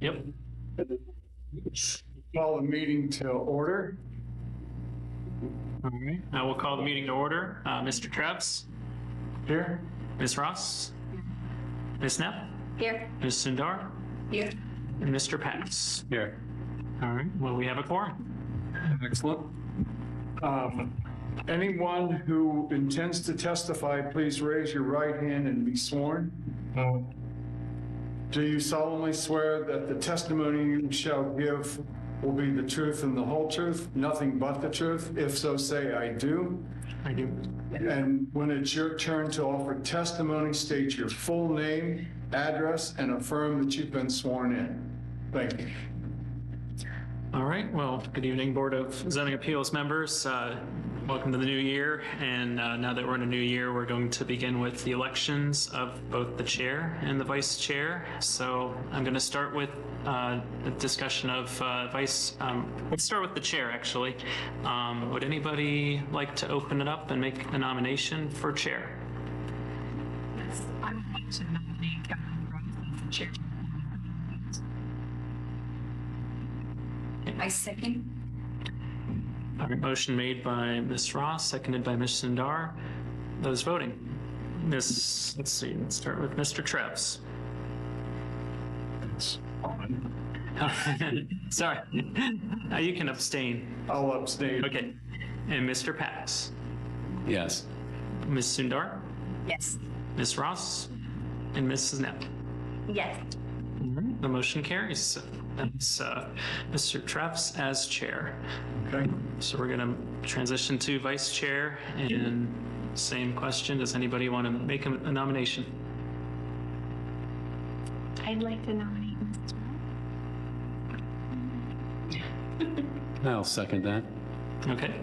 Yep. Call the meeting to order. All right. I will call the meeting to order. Mr. Travis? Here. Ms. Ross? Ms. Knapp? Here. Ms. Sundar? Here. And Mr. Pax? Here. All right. Well, we have a quorum. Excellent. Anyone who intends to testify, please raise your right hand and be sworn. Do you solemnly swear that the testimony you shall give will be the truth and the whole truth, nothing but the truth? If so, say, I do. I do. And when it's your turn to offer testimony, state your full name, address, and affirm that you've been sworn in. Thank you. All right. Well, good evening, Board of Zoning Appeals members. Welcome to the new year. And now that we're in a new year, we're going to begin with the elections of both the chair and the vice chair. So I'm going to start with the discussion of let's start with the chair, actually. Would anybody like to open it up and make a nomination for chair? Yes, I would like to nominate Captain Ross as the chair. I second. All right, motion made by Ms. Ross, seconded by Ms. Sundar. Those voting. Let's see, let's start with Mr. Trebs. Sorry, you can abstain. I'll abstain. Okay, and Mr. Pax. Yes. Ms. Sundar, Yes. Ms. Ross, and Mrs. Knapp. Yes. The motion carries. That's Mr. Trebs as chair. Okay. So we're going to transition to vice chair, and same question. Does anybody want to make a nomination? I'd like to nominate Mr. I'll second that. Okay.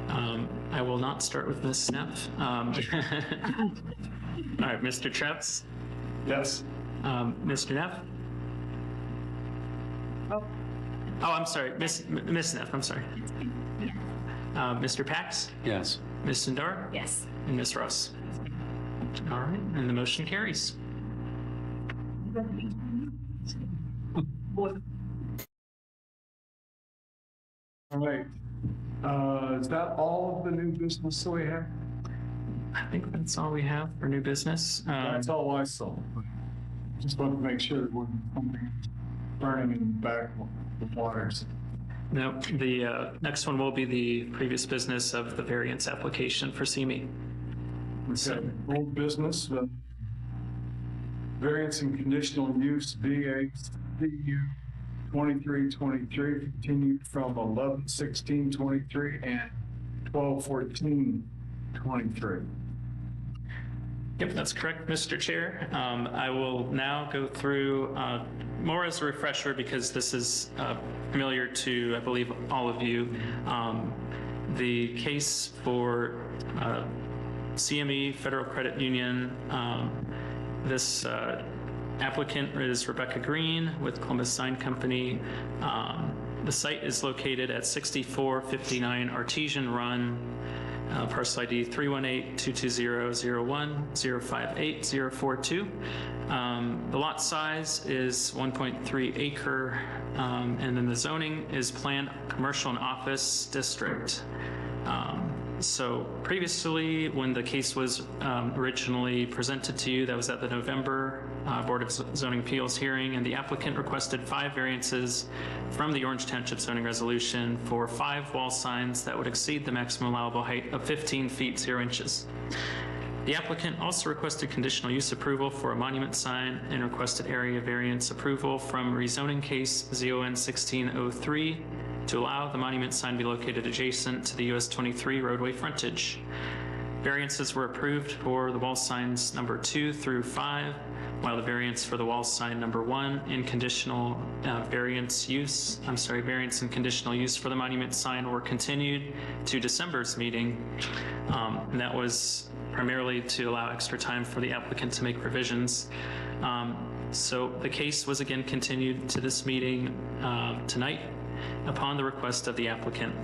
I will not start with Ms. Knapp. All right, Mr. Trebs, Yes. Mr. Knapp. Oh. Oh, I'm sorry, Ms. Knapp, I'm sorry. Yes. Mr. Pax, Yes. Ms. Sundar, Yes. and Ms. Ross. All right, and the motion carries. All right. Is that all of the new business that we have? I think that's all we have for new business. That's all I saw. Just wanted to make sure there wasn't something burning in the back of the waters. No, the next one will be the previous business of the variance application for CME. Okay. Old business, variance and conditional use VACU 2323 continued from 11/16/23 and 12/14/23. Yep, that's correct, Mr. Chair. I will now go through more as a refresher because this is familiar to, I believe, all of you. The case for CME Federal Credit Union. This applicant is Rebecca Green with Columbus Sign Company. The site is located at 6459 Artesian Run. Parcel ID 318-220-01-058-042. The lot size is 1.3 acre, and then the zoning is planned commercial and office district. So previously, when the case was originally presented to you, that was at the November Board of Zoning Appeals hearing, and the applicant requested 5 variances from the Orange Township zoning resolution for 5 wall signs that would exceed the maximum allowable height of 15 feet 0 inches. The applicant also requested conditional use approval for a monument sign and requested area variance approval from rezoning case ZON 1603 to allow the monument sign to be located adjacent to the US 23 roadway frontage. Variances were approved for the wall signs number 2 through 5, while the variance for the wall sign number 1 and conditional variance and conditional use for the monument sign were continued to December's meeting. And that was primarily to allow extra time for the applicant to make revisions. So the case was again continued to this meeting tonight upon the request of the applicant.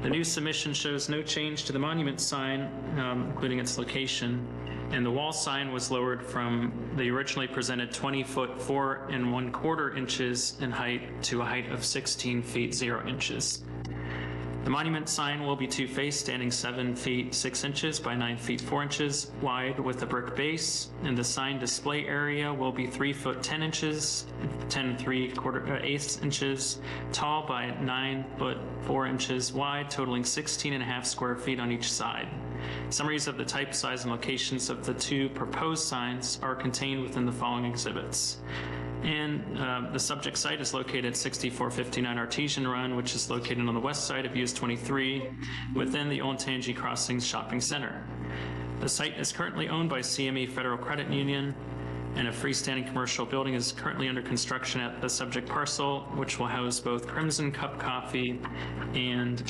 The new submission shows no change to the monument sign, including its location. And the wall sign was lowered from the originally presented 20 foot 4 1/4 inches in height to a height of 16 feet 0 inches. The monument sign will be two-faced, standing 7 feet 6 inches by 9 feet 4 inches wide with a brick base, and the sign display area will be 3 foot 10 inches, 10 3/4 inches tall by 9 foot 4 inches wide, totaling 16.5 square feet on each side. Summaries of the type, size, and locations of the two proposed signs are contained within the following exhibits. And the subject site is located at 6459 Artesian Run, which is located on the west side of US 23 within the Olentangy Crossings Shopping Center. The site is currently owned by CME Federal Credit Union, and a freestanding commercial building is currently under construction at the subject parcel, which will house both Crimson Cup Coffee and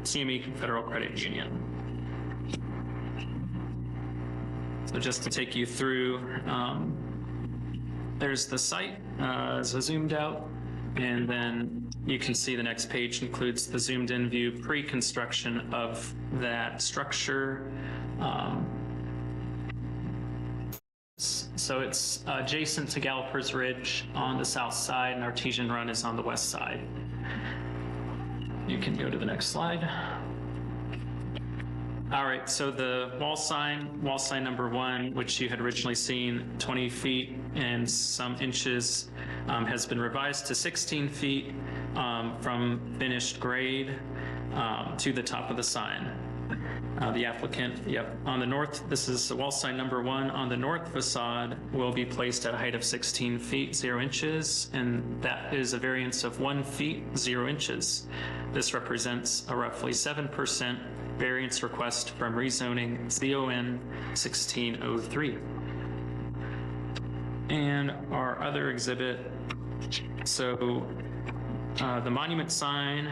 CME Federal Credit Union. So just to take you through, there's the site as a zoomed out, and then you can see the next page includes the zoomed in view pre-construction of that structure. So it's adjacent to Gallopers Ridge on the south side, and Artesian Run is on the west side. You can go to the next slide. All right, so the wall sign number 1, which you had originally seen 20 feet and some inches, has been revised to 16 feet from finished grade to the top of the sign. The applicant, on the north, this is the wall sign number 1 on the north facade will be placed at a height of 16 feet 0 inches, and that is a variance of 1 feet 0 inches. This represents a roughly 7% variance request from rezoning ZON 1603. And our other exhibit, so the monument sign,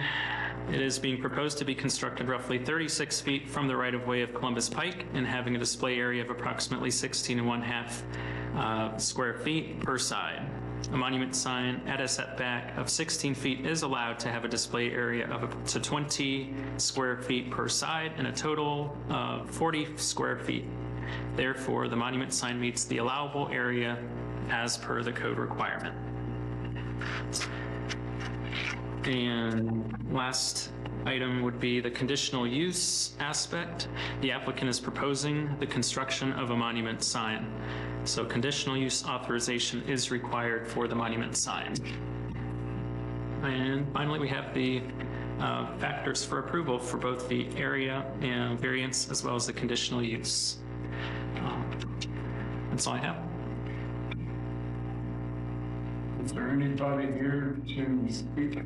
it is being proposed to be constructed roughly 36 feet from the right-of-way of Columbus Pike and having a display area of approximately 16.5 square feet per side. A monument sign at a setback of 16 feet is allowed to have a display area of up to 20 square feet per side and a total of 40 square feet. Therefore, the monument sign meets the allowable area as per the code requirement. And last item would be the conditional use aspect. The applicant is proposing the construction of a monument sign. So conditional use authorization is required for the monument sign. And finally, we have the factors for approval for both the area and variance as well as the conditional use. That's all I have. Is there anybody here to speak?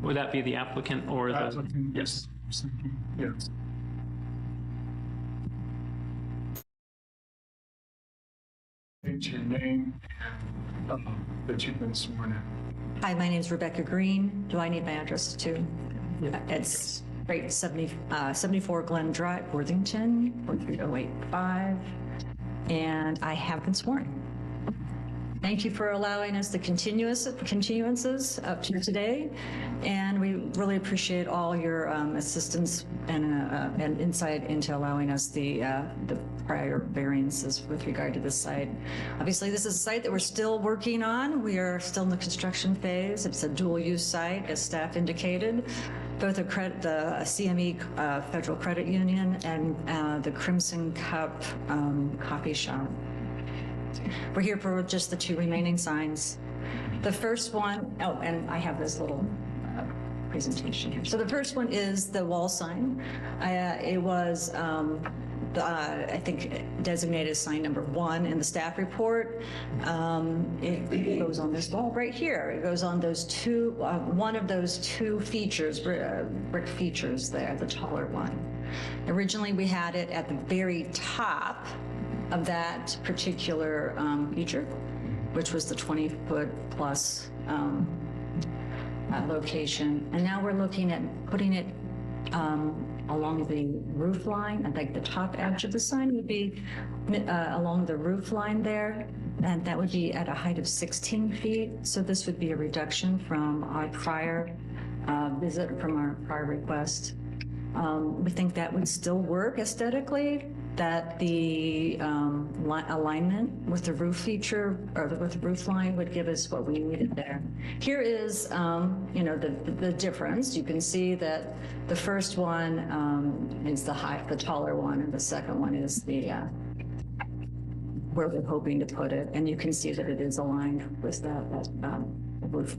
Would that be the applicant or the? Applicant. Yes. Yes. State your name that you've been sworn in. Hi, my name is Rebecca Green. Do I need my address too? It's 74 Glen Drive, Worthington, 43085, and I have been sworn. Thank you for allowing us the continuances up to today, and we really appreciate all your assistance and insight into allowing us the prior variances with regard to this site. Obviously, this is a site that we're still working on. We are still in the construction phase. It's a dual-use site, as staff indicated. Both the CME Federal Credit Union and the Crimson Cup coffee shop. We're here for just the two remaining signs. The first one, oh, and I have this little presentation here. So the first one is the wall sign. It was, I think, designated sign number 1 in the staff report. It goes on this wall right here. It goes on those two, one of those two features, brick features there, the taller one. Originally, we had it at the very top of that particular feature, which was the 20-foot plus location. And now we're looking at putting it along the roof line. I think the top edge of the sign would be along the roof line there, and that would be at a height of 16 feet. So this would be a reduction from our prior visit, from our prior request. We think that would still work aesthetically, that the alignment with the roof feature or with the roof line would give us what we needed there. Here is, the difference. You can see that the first one is the taller one, and the second one is the where we're hoping to put it, and you can see that it is aligned with that roof.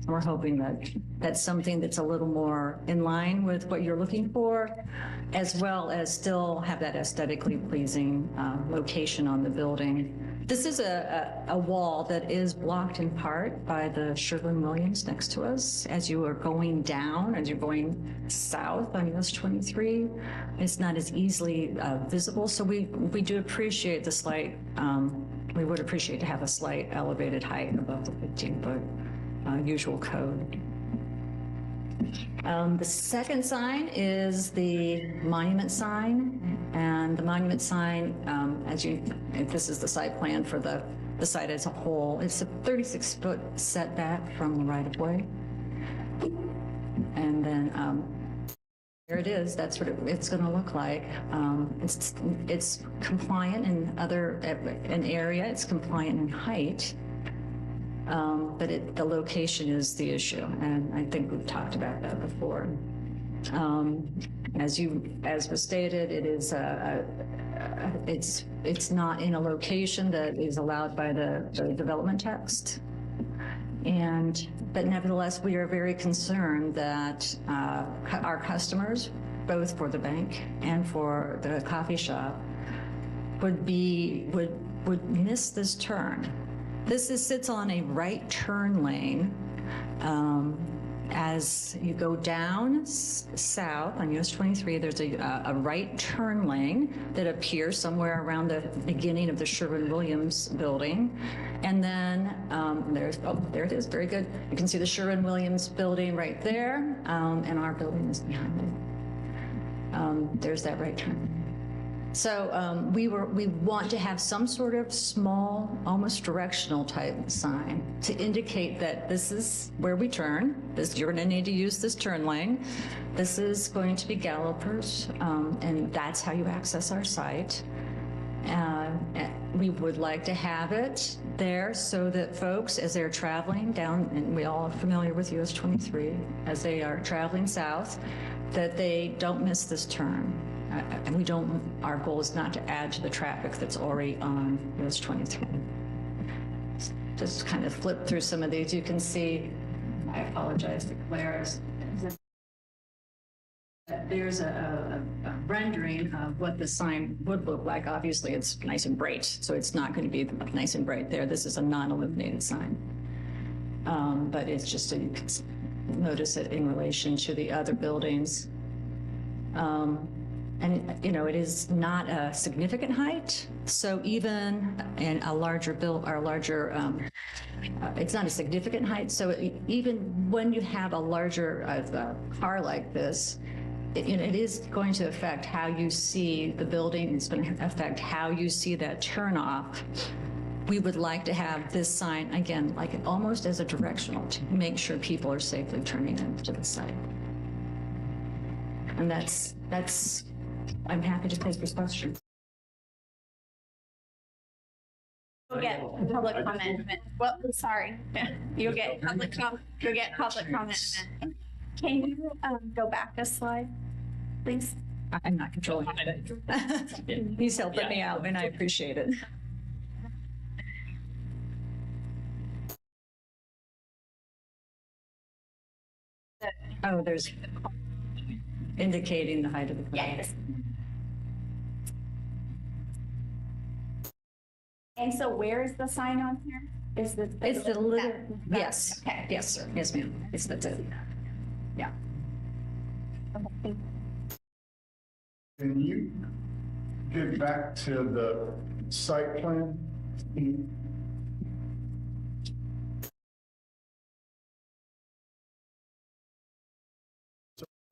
We're hoping that that's something that's a little more in line with what you're looking for, as well as still have that aesthetically pleasing location on the building. This is a wall that is blocked in part by the Sherwin-Williams next to us. As you are going down, as you're going south on US 23, it's not as easily visible. So we do appreciate the slight, we would appreciate to have a slight elevated height above the 15-foot usual code. The second sign is the monument sign, and the monument sign, if this is the site plan for the site as a whole, it's a 36-foot setback from the right-of-way. And then there it is. That's what it's going to look like. It's compliant in an area. It's compliant in height. But the location is the issue, and I think we've talked about that before. As was stated, it is it's not in a location that is allowed by the development text, but nevertheless, we are very concerned that our customers, both for the bank and for the coffee shop, would miss this turn. This sits on a right turn lane. As you go down south on US 23, there's a right turn lane that appears somewhere around the beginning of the Sherwin-Williams building. And then there it is, very good. You can see the Sherwin-Williams building right there, and our building is behind it. There's that right turn. So we want to have some sort of small, almost directional type sign to indicate that this is where we turn. You're going to need to use this turn lane. This is going to be Gallopers, and that's how you access our site. We would like to have it there so that folks, as they're traveling down, and we all are familiar with US 23, as they are traveling south, that they don't miss this turn. And our goal is not to add to the traffic that's already on US 23. Just kind of flip through some of these. You can see, I apologize to Claire, there's a rendering of what the sign would look like. Obviously, it's nice and bright, so it's not going to be nice and bright there. This is a non-illuminated sign. But it's just so you can notice it in relation to the other buildings. And, it is not a significant height. So even in a larger it's not a significant height. So even when you have a larger car like this, it is going to affect how you see the building. It's going to affect how you see that turnoff. We would like to have this sign, again, like almost as a directional to make sure people are safely turning into the site. And that's I'm happy to take your questions. You'll get public comment. Well, sorry. You'll get public comment. Can you go back a slide, please? I'm not controlling it. He's helping me out, and I appreciate it. Oh, there's indicating the height of the building. Yes. And so where is the sign on here? Is the It's the little, yes, okay. yes, sir, yes, ma'am. It's the, yeah. Okay. Can you get back to the site plan?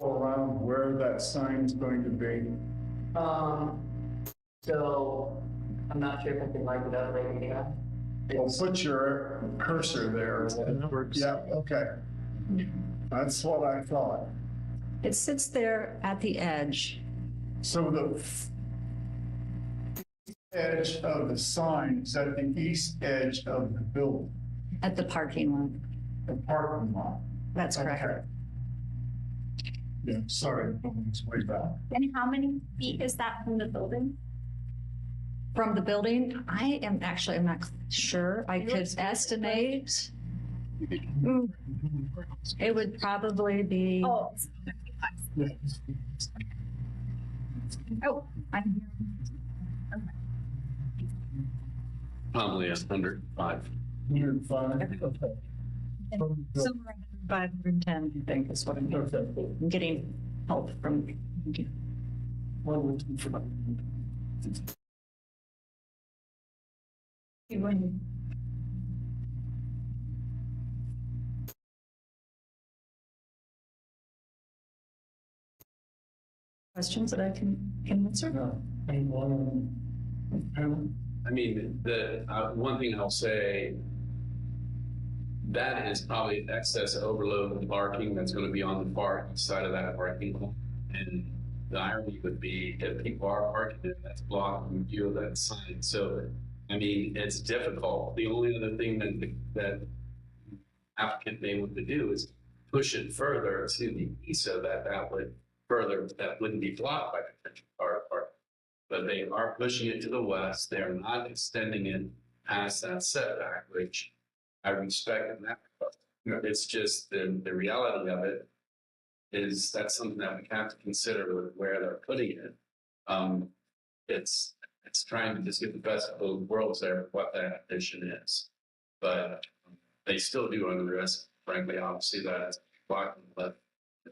Around where that sign is going to be? So I'm not sure if I can light it up right now. Well, put your cursor there. Yeah, okay. That's what I thought. It sits there at the edge. So the edge of the sign is at the east edge of the building, At the parking lot. the parking lot. That's correct. Okay. Yeah, sorry, it's way back. And how many feet is that from the building? From the building, I'm not sure. I could estimate. It would probably be, Oh. Yeah. Oh, I'm Probably 105. 105, okay. somewhere around 510, I think is what I'm Okay. I'm getting help from. Questions that I can answer? No. Anyone? I mean, the one thing I'll say, that is probably excess overload of parking that's going to be on the far east side of that parking lot. And the irony would be if people are parking there, that's blocking view of that sign. So, I mean, it's difficult. The only other thing that applicant may want to do is push it further to the east so that that wouldn't be blocked by potential car parking. But they are pushing it to the west. They are not extending it past that setback, which I respect in that regard. It's just the reality of it is that's something that we have to consider with where they're putting it. It's trying to just get the best of both worlds there with what that addition is. But they still do run the risk, frankly, obviously, that it's blocking the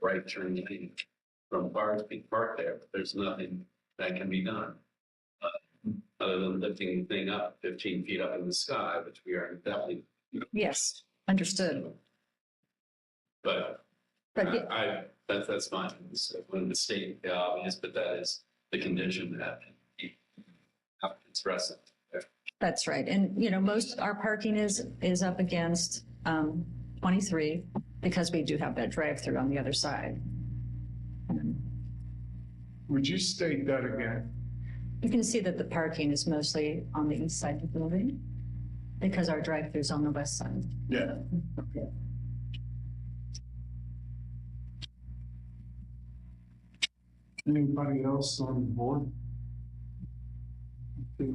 right turn lane from cars being parked there, but there's nothing that can be done. Other than lifting the thing up 15 feet up in the sky, which we are definitely. Yes, understood. But that's fine. It's one of the state the obvious, but that is the condition that applicants present. That's right. And, most our parking is up against 23 because we do have that drive-through on the other side. Would you state that again? You can see that the parking is mostly on the east side of the building because our drive-through is on the west side. Yeah. Anybody else on the board?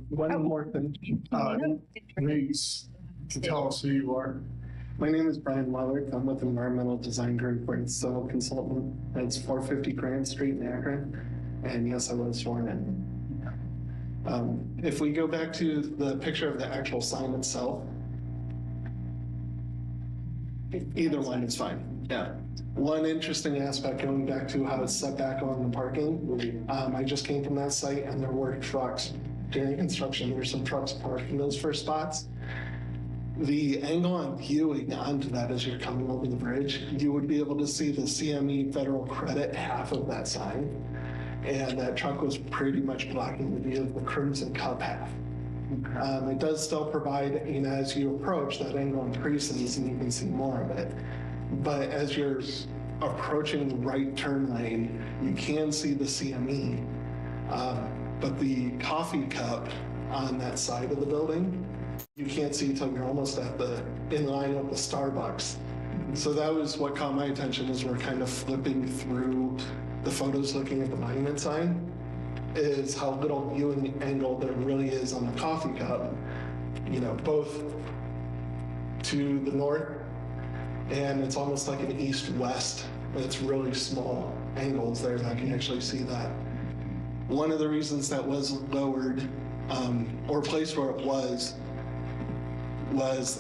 One more thing. Please, to tell us who you are. My name is Brian Weller. I'm with Environmental Design Group. We're a civil consultant. It's 450 Grand Street in Akron. And yes, I was sworn in. If we go back to the picture of the actual sign itself, either one is fine. Yeah. One interesting aspect going back to how it's set back on the parking. I just came from that site and there were trucks during construction. There were some trucks parked in those first spots. The angle I'm viewing onto that as you're coming over the bridge, you would be able to see the CME federal credit half of that sign. And that truck was pretty much blocking the view of the Crimson Cup half. It does still provide, as you approach, that angle increases and you can see more of it. But as you're approaching the right turn lane, you can see the CME. But the coffee cup on that side of the building, you can't see until you're almost in line with the Starbucks. So that was what caught my attention as we're kind of flipping through the photos looking at the monument sign, is how little viewing angle there really is on the coffee cup, both to the north, and it's almost like an east-west. It's really small angles there that I can actually see that. One of the reasons that was lowered, or placed where it was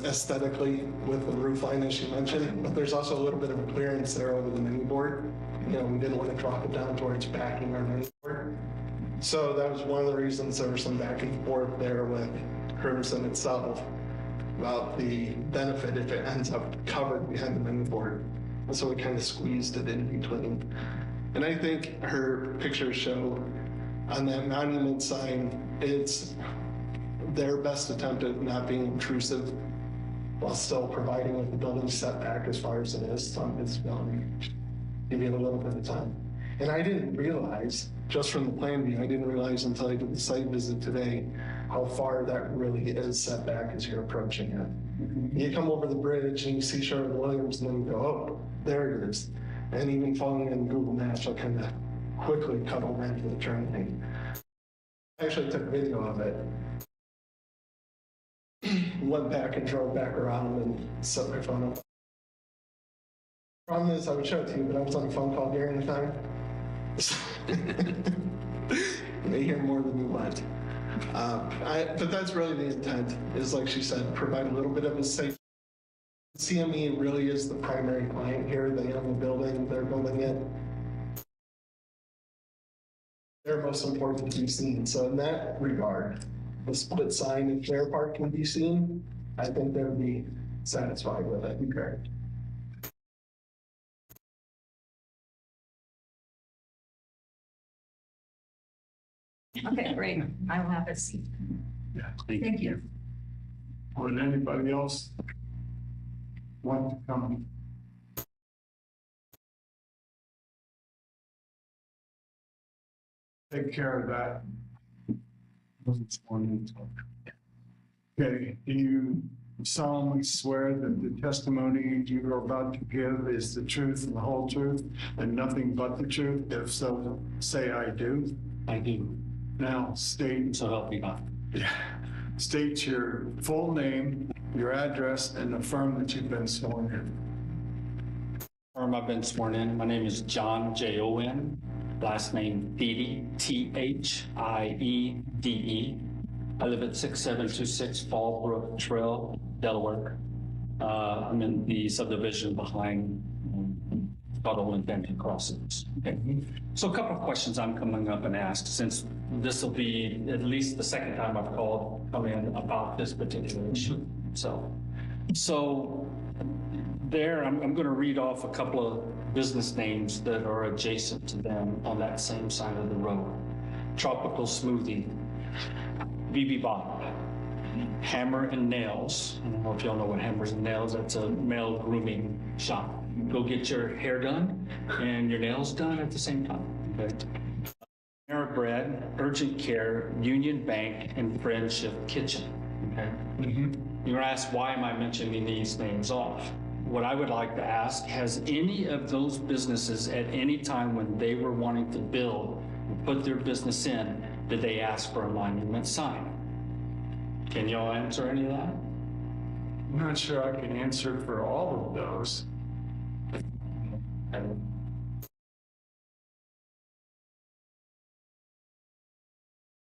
aesthetically with the roof line, as you mentioned, but there's also a little bit of clearance there over the menu board. We didn't want to drop it down towards backing our menu board. So that was one of the reasons there was some back and forth there with Crimson itself about the benefit if it ends up covered behind the menu board. And so we kind of squeezed it in between. And I think her pictures show on that monument sign, it's their best attempt at not being intrusive while still providing with the building setback as far as it is on its building. give you a little bit of time. And I didn't realize, just from the plan view, I didn't realize until I did the site visit today, how far that really is set back as you're approaching it. You come over the bridge and you see Sherwin-Williams and then you go, oh, there it is. And even following in Google Maps, I kind of quickly cut over into the turn lane. I actually took video of it. Went back and drove back around and set my phone up. Problem is, I would show it to you, but I was on a phone call during the time. You may hear more than you want. But that's really the intent, is like she said, provide a little bit of a safe. CME really is the primary client here. They own the building, they're building it. They're most important to be seen. So in that regard, the split sign, if their part can be seen, I think they would be satisfied with it. Okay. Okay, great. I will have it. Yeah. Thank you. Would anybody else want to come? Take care of that. Okay, do you solemnly swear that the testimony you are about to give is the truth and the whole truth and nothing but the truth? If so, say I do. I do. Now state. So help me God. State your full name, your address, and affirm that you've been sworn in. I've been sworn in. My name is John, Jon. Last name Thiede, Thiede. I live at 6726 Fallbrook Trail, Delaware. I'm in the subdivision behind Buttle and Benton Crossings. Okay. So a couple of questions I'm coming up and ask, since this will be at least the second time I've come in about this particular issue. So there, I'm going to read off a couple of business names that are adjacent to them on that same side of the road. Tropical Smoothie, BB Bob, Hammer and Nails. I don't know if y'all know what Hammers and Nails, that's a male grooming shop. Go get your hair done and your nails done at the same time. Okay. Panera Bread, Urgent Care, Union Bank, and Friendship Kitchen. Okay. You're gonna ask, why am I mentioning these names off? What I would like to ask, has any of those businesses at any time when they were wanting to build, put their business in, did they ask for a monument sign? Can y'all answer any of that? I'm not sure I can answer for all of those.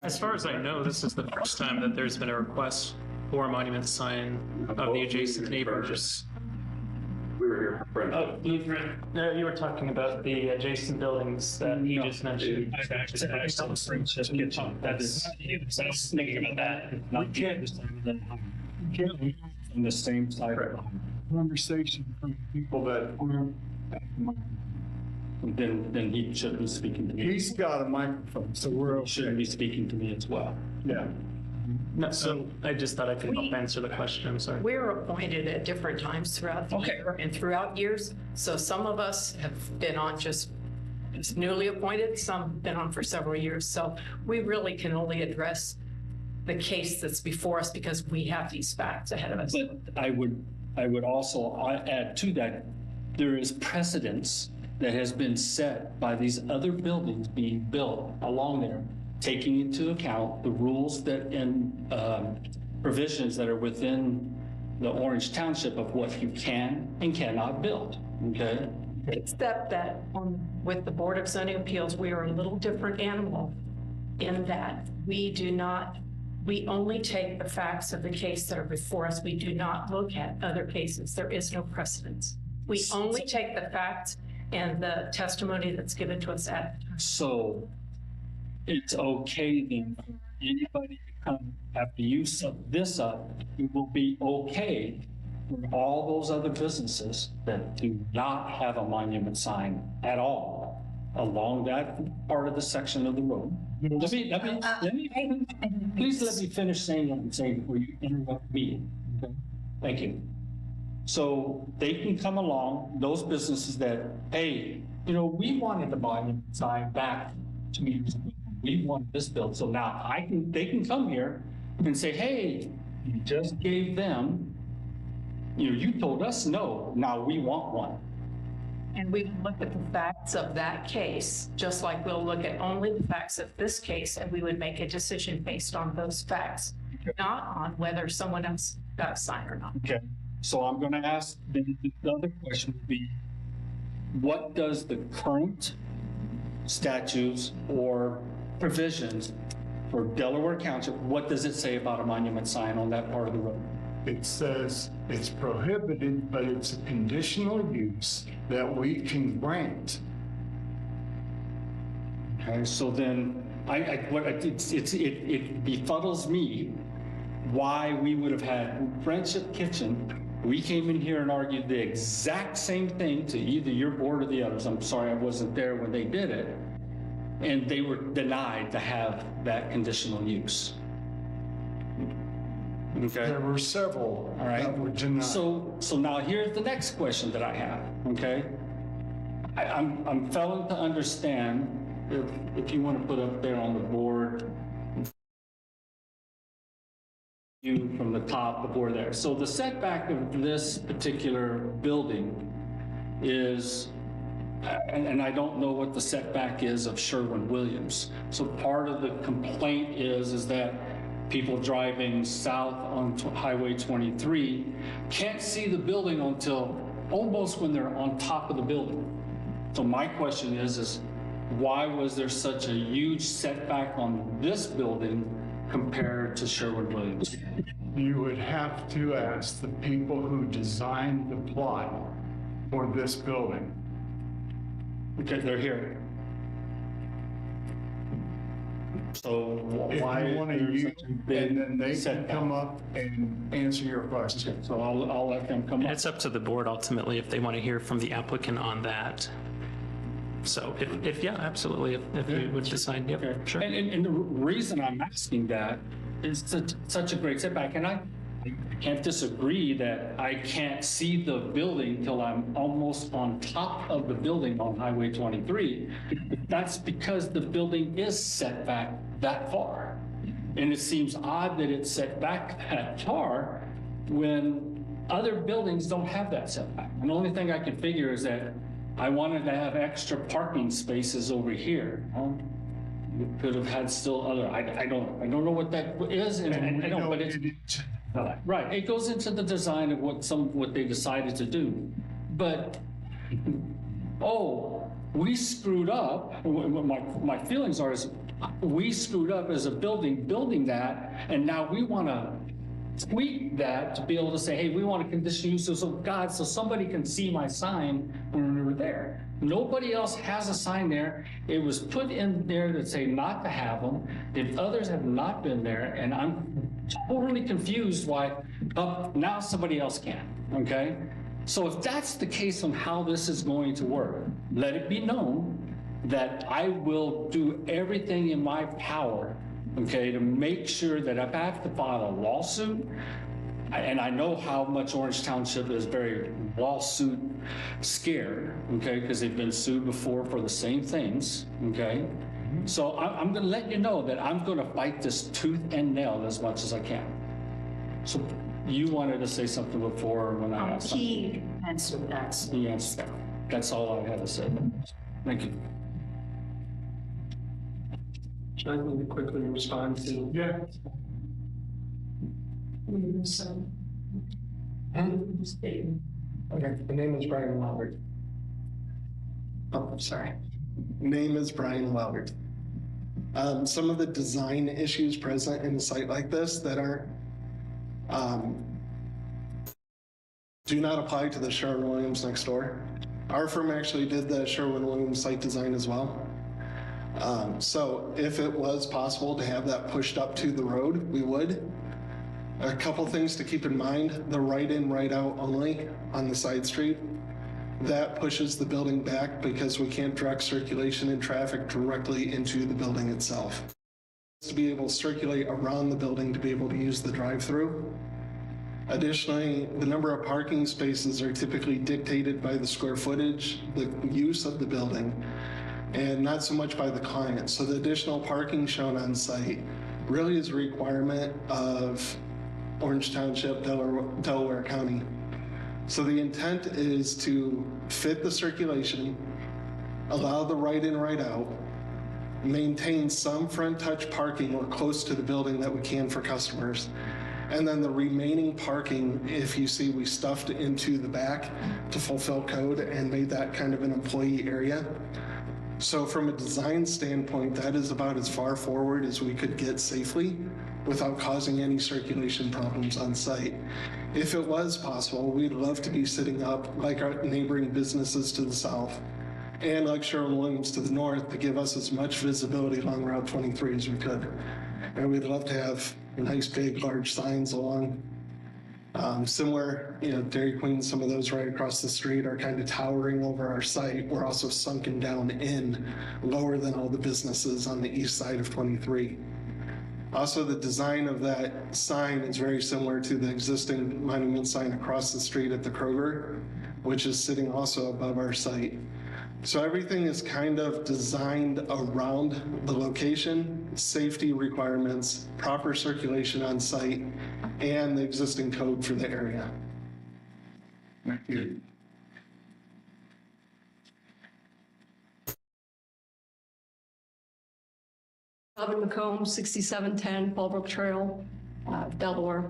As far as I know, this is the first time that there's been a request for a monument sign of the adjacent neighbors. We were here for Oh, no, you were talking about the adjacent buildings that you just mentioned. That's thinking about that. We can't. On the same side. Conversation from people that aren't. Then he shouldn't be speaking to me. He's got a microphone, so we're He shouldn't okay. be speaking to me as well. Yeah. No, so I just thought I could help answer the question, I'm sorry. We're appointed at different times throughout the year and throughout years. So some of us have been on just newly appointed, some have been on for several years. So we really can only address the case that's before us because we have these facts ahead of us. But I would also add to that, there is precedence that has been set by these other buildings being built along there, taking into account the rules that and provisions that are within the Orange Township of what you can and cannot build, okay? Except that with the Board of Zoning Appeals, we are a little different animal in that we only take the facts of the case that are before us. We do not look at other cases. There is no precedence. We only take the facts and the testimony that's given to us at the time. So it's okay then for anybody to come after you set this up, it will be okay for all those other businesses that do not have a monument sign at all along that part of the section of the road. Please let me finish saying what I'm saying before you interrupt me. Okay? Thank you. So they can come along, those businesses that, hey, you know, we wanted the monument sign back 2 years ago. We wanted this built, so now they can come here and say, hey, you just gave them, you know, you told us no, now we want one. And we will look at the facts of that case, just like we'll look at only the facts of this case, and we would make a decision based on those facts, not on whether someone else got a sign or not. Okay, so I'm gonna ask, the other question would be, what does the current statutes or provisions for Delaware Township, what does it say about a monument sign on that part of the road? It says it's prohibited, but it's a conditional use that we can grant. Okay, so then it befuddles me why we would have had Friendship Kitchen. We came in here and argued the exact same thing to either your board or the others. I'm sorry I wasn't there when they did it. And they were denied to have that conditional use. Okay. There were several All right. that were denied. So now here's the next question that I have, okay? I'm failing to understand, if you want to put up there on the board, view from the top, the board there. So the setback of this particular building is, and I don't know what the setback is of Sherwin-Williams. So part of the complaint is that people driving south on Highway 23 can't see the building until almost when they're on top of the building. So my question is why was there such a huge setback on this building compared to Sherwin-Williams? You would have to ask the people who designed the plot for this building. Okay, they're here. So why? If you want to there's use, such a big and then they can setback? come up and answer your question. So I'll let them come up. It's up to the board ultimately if they want to hear from the applicant on that. So if yeah, absolutely, if you would decide, yep, Okay. sure. And the reason I'm asking that is such a great setback, and I can't disagree that I can't see the building till I'm almost on top of the building on Highway 23. That's because the building is set back that far. And it seems odd that it's set back that far when other buildings don't have that setback. And the only thing I can figure is that I wanted to have extra parking spaces over here. You could have had still other, I don't know what that is, and I don't, but it's, right, it goes into the design of what they decided to do. But, oh, we screwed up. What my feelings are is we screwed up as a building that, and now we want to tweak that to be able to say, hey, we want a conditional use of God, so somebody can see my sign when we were there. Nobody else has a sign there. It was put in there to say not to have them. If others have not been there, and I'm totally confused why now somebody else can, okay? So if that's the case on how this is going to work, let it be known that I will do everything in my power, okay, to make sure that if I have to file a lawsuit, and I know how much Orange Township is very lawsuit scared, okay, because they've been sued before for the same things, okay? So I'm going to let you know that I'm going to fight this tooth and nail as much as I can. So you wanted to say something before when I asked something. He answered that. He answered that. That's all I had to say. Thank you. Should I really quickly respond to? Yeah. Okay, the name is Brian Loward. Oh, sorry. Name is Brian Loward. Some of the design issues present in a site like this that aren't, do not apply to the Sherwin-Williams next door. Our firm actually did the Sherwin-Williams site design as well. So if it was possible to have that pushed up to the road, we would. A couple things to keep in mind, the right in, right out only on the side street. That pushes the building back because we can't direct circulation and traffic directly into the building itself. To be able to circulate around the building to be able to use the drive-through. Additionally, the number of parking spaces are typically dictated by the square footage, the use of the building, and not so much by the client. So the additional parking shown on site really is a requirement of Orange Township, Delaware County. So the intent is to fit the circulation, allow the right in, right out, maintain some front touch parking or close to the building that we can for customers. And then the remaining parking, if you see, we stuffed into the back to fulfill code and made that kind of an employee area. So from a design standpoint, that is about as far forward as we could get safely without causing any circulation problems on site. If it was possible, we'd love to be sitting up like our neighboring businesses to the south and like Sherwin-Williams to the north to give us as much visibility along Route 23 as we could. And we'd love to have nice, big, large signs along. Similar, Dairy Queen, some of those right across the street are kind of towering over our site. We're also sunken down in lower than all the businesses on the east side of 23. Also, the design of that sign is very similar to the existing monument sign across the street at the Kroger, which is sitting also above our site. So everything is kind of designed around the location, safety requirements, proper circulation on site, and the existing code for the area. Thank you. Robin McComb, 6710 Fallbrook Trail, Delaware.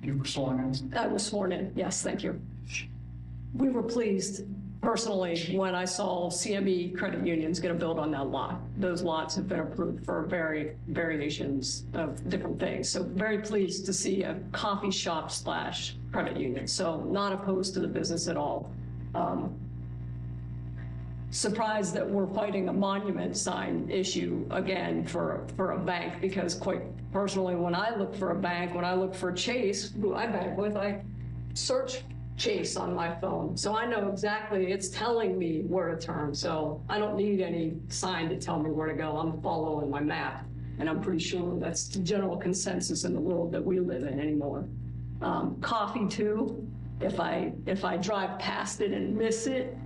You were sworn in. I was sworn in, yes, thank you. We were pleased personally when I saw CME Credit Union's going to build on that lot. Those lots have been approved for variations of different things. So very pleased to see a coffee shop / credit union. So not opposed to the business at all. Surprised that we're fighting a monument sign issue again for a bank, because quite personally, when I look for a bank, when I look for Chase, who I bank with, I search Chase on my phone. So I know exactly, it's telling me where to turn. So I don't need any sign to tell me where to go. I'm following my map. And I'm pretty sure that's the general consensus in the world that we live in anymore. Coffee too, if I drive past it and miss it,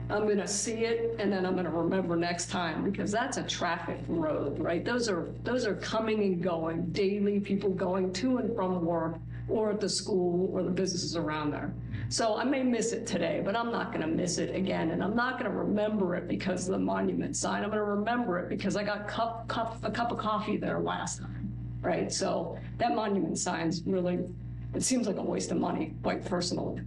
I'm gonna see it and then I'm gonna remember next time, because that's a traffic road, right? Those are coming and going daily, people going to and from work or at the school or the businesses around there. So I may miss it today, but I'm not gonna miss it again. And I'm not gonna remember it because of the monument sign. I'm gonna remember it because I got a cup of coffee there last time, right? So that monument sign's really, it seems like a waste of money, quite personally.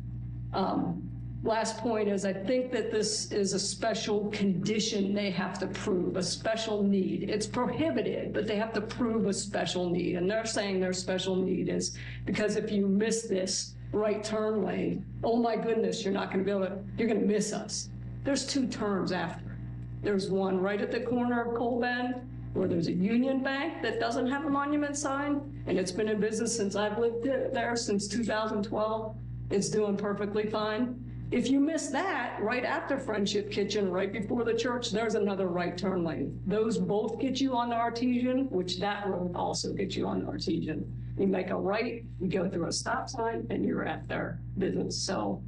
Last point is, I think that this is a special condition they have to prove, a special need. It's prohibited, but they have to prove a special need. And they're saying their special need is because if you miss this right turn lane, oh my goodness, you're not gonna be able to, you're gonna miss us. There's 2 turns after. There's one right at the corner of Coal Bend, where there's a Union Bank that doesn't have a monument sign, and it's been in business since I've lived there since 2012. It's doing perfectly fine. If you miss that, right after Friendship Kitchen, right before the church, there's another right turn lane. Those both get you on the Artesian, which that road also gets you on the Artesian. You make a right, you go through a stop sign, and you're at their business. So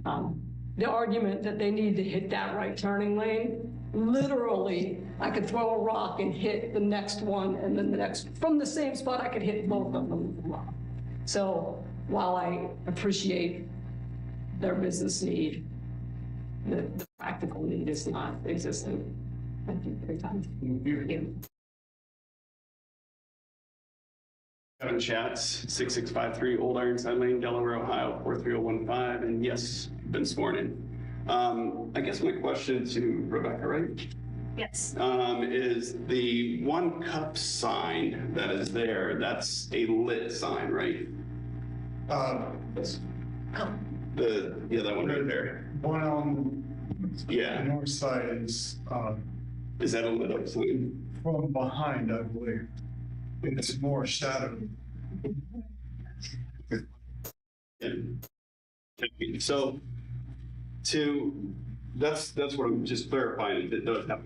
the argument that they need to hit that right turning lane, literally, I could throw a rock and hit the next one, and then the next, from the same spot, I could hit both of them with a rock. So while I appreciate their business need, the practical need is not existing. Thank you for your time. Thank you. Kevin Schatz, 6653 Old Ironside Lane, Delaware, Ohio, 43015, and yes, been sworn in. I guess my question to Rebecca, right? Yes. Is the 1 cup sign that is there, that's a lit sign, right? Yes. That one right there. One on the north side is that a lit up sign? from behind, I believe. It's more shadowy. So that's what I'm just clarifying. It does have.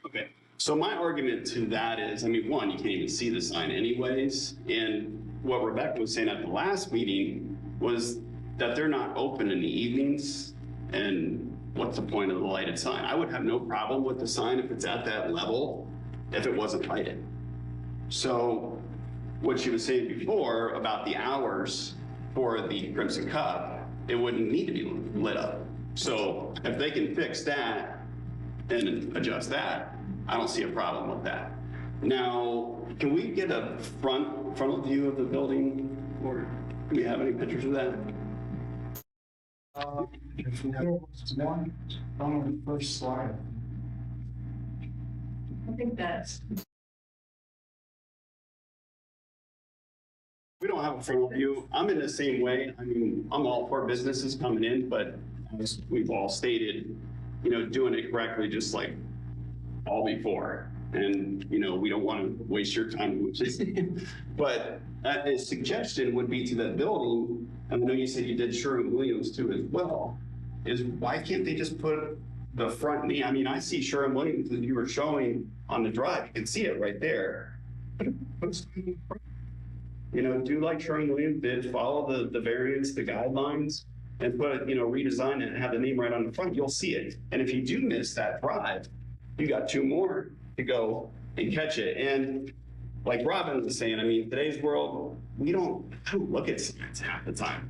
Okay. So my argument to that is, I mean, one, you can't even see the sign anyways. And what Rebecca was saying at the last meeting was that they're not open in the evenings. And what's the point of the lighted sign? I would have no problem with the sign if it's at that level, if it wasn't lighted. So what she was saying before about the hours for the Crimson Cup, it wouldn't need to be lit up. So if they can fix that and adjust that, I don't see a problem with that. Now, can we get a frontal view of the building, or do we have any pictures of that? If there was one on the first slide. I think that's. We don't have a frontal view. I'm in the same way. I mean, I'm all for businesses coming in, but as we've all stated, you know, doing it correctly, just like all before. And, you know, we don't want to waste your time, which is, but a suggestion would be to that building, and I know you said you did Sherwin-Williams too as well, is why can't they just put the front knee? I mean, I see Sherwin-Williams that you were showing on the drive. You can see it right there. You know, do like Sherwin-Williams did, follow the variants, the guidelines, and put, you know, redesign it and have the name right on the front. You'll see it. And if you do miss that drive, you got 2 more to go and catch it. And like Robin was saying, I mean, today's world, I don't look at signs half the time.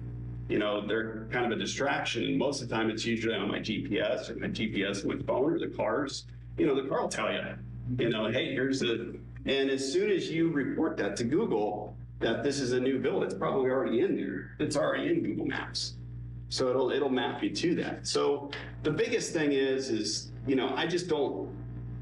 You know, they're kind of a distraction. And most of the time it's usually on my GPS or my GPS with phone or the cars. You know, the car will tell you know, hey, here's and as soon as you report that to Google, that this is a new build, it's probably already in there. It's already in Google Maps. So it'll map you to that. So the biggest thing is, you know, I just don't,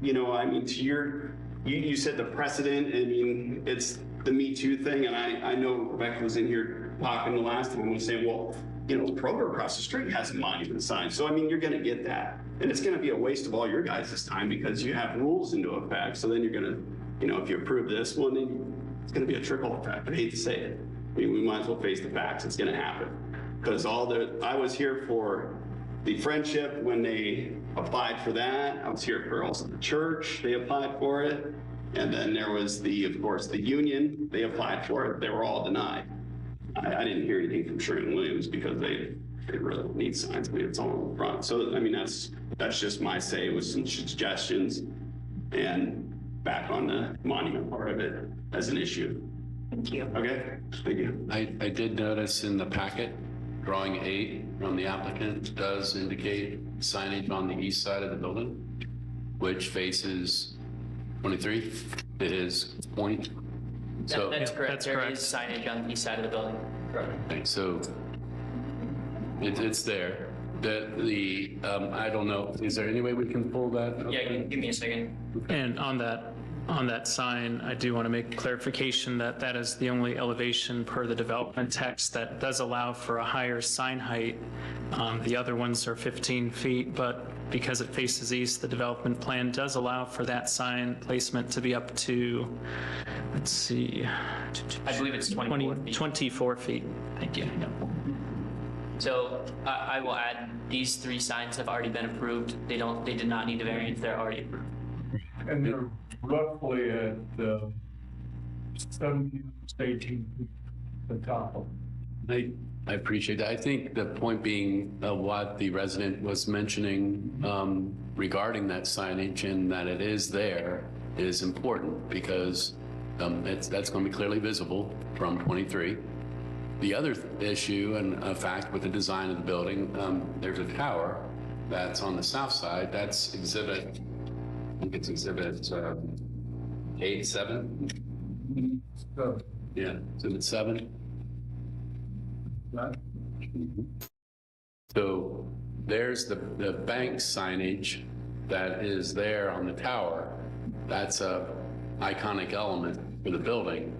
you know, I mean, to you said the precedent, I mean, it's the Me Too thing. And I know Rebecca was in here talking the last time and was saying, well, you know, Kroger across the street has a monument sign. So, I mean, you're going to get that. And it's going to be a waste of all your guys' time because you have rules into effect. So then you're going to, you know, if you approve this one, then it's going to be a trickle effect. I hate to say it. I mean, we might as well face the facts. It's going to happen. Because I was here for the Friendship when they applied for that. I was here for also the church. They applied for it. And then there was of course, the union. They applied for it. They were all denied. I didn't hear anything from Sherwin-Williams because they really don't need signs. I mean, it's all in the front. So, I mean, that's just my say with some suggestions and back on the monument part of it as an issue. Thank you. Okay, thank you. I did notice in the packet, drawing 8 from the applicant does indicate signage on the east side of the building, which faces 23 to his point. So That's correct. That's There correct. is signage on the east side of the building. okay, so it's there. I don't know, is there any way we can pull that up? Yeah, give me a second. And on that sign, I do want to make clarification that that is the only elevation per the development text that does allow for a higher sign height. The other ones are 15 feet, but because it faces east, the development plan does allow for that sign placement to be up to, let's see. I believe it's 24 feet. 24 feet. Thank you. Yeah. So I will add, these 3 signs have already been approved. They did not need a variance. They're already approved. And they're roughly at 17 to 18 feet at the top of them. I appreciate that. I think the point being what the resident was mentioning regarding that signage and that it is there is important because that's going to be clearly visible from 23. The other issue and a fact with the design of the building, there's a tower that's on the south side. That's exhibit, I think it's exhibit 8, 7. Yeah, exhibit 7. So there's the bank signage that is there on the tower. That's a iconic element for the building.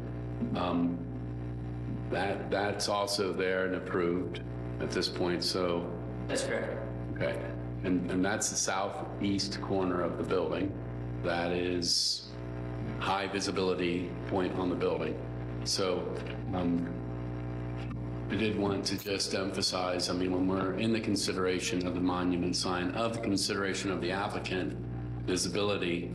That's also there and approved at this point. So That's correct. okay, and that's the southeast corner of the building. That is high visibility point on the building. So I did want to just emphasize, I mean, when we're in the consideration of the monument sign, of the consideration of the applicant, visibility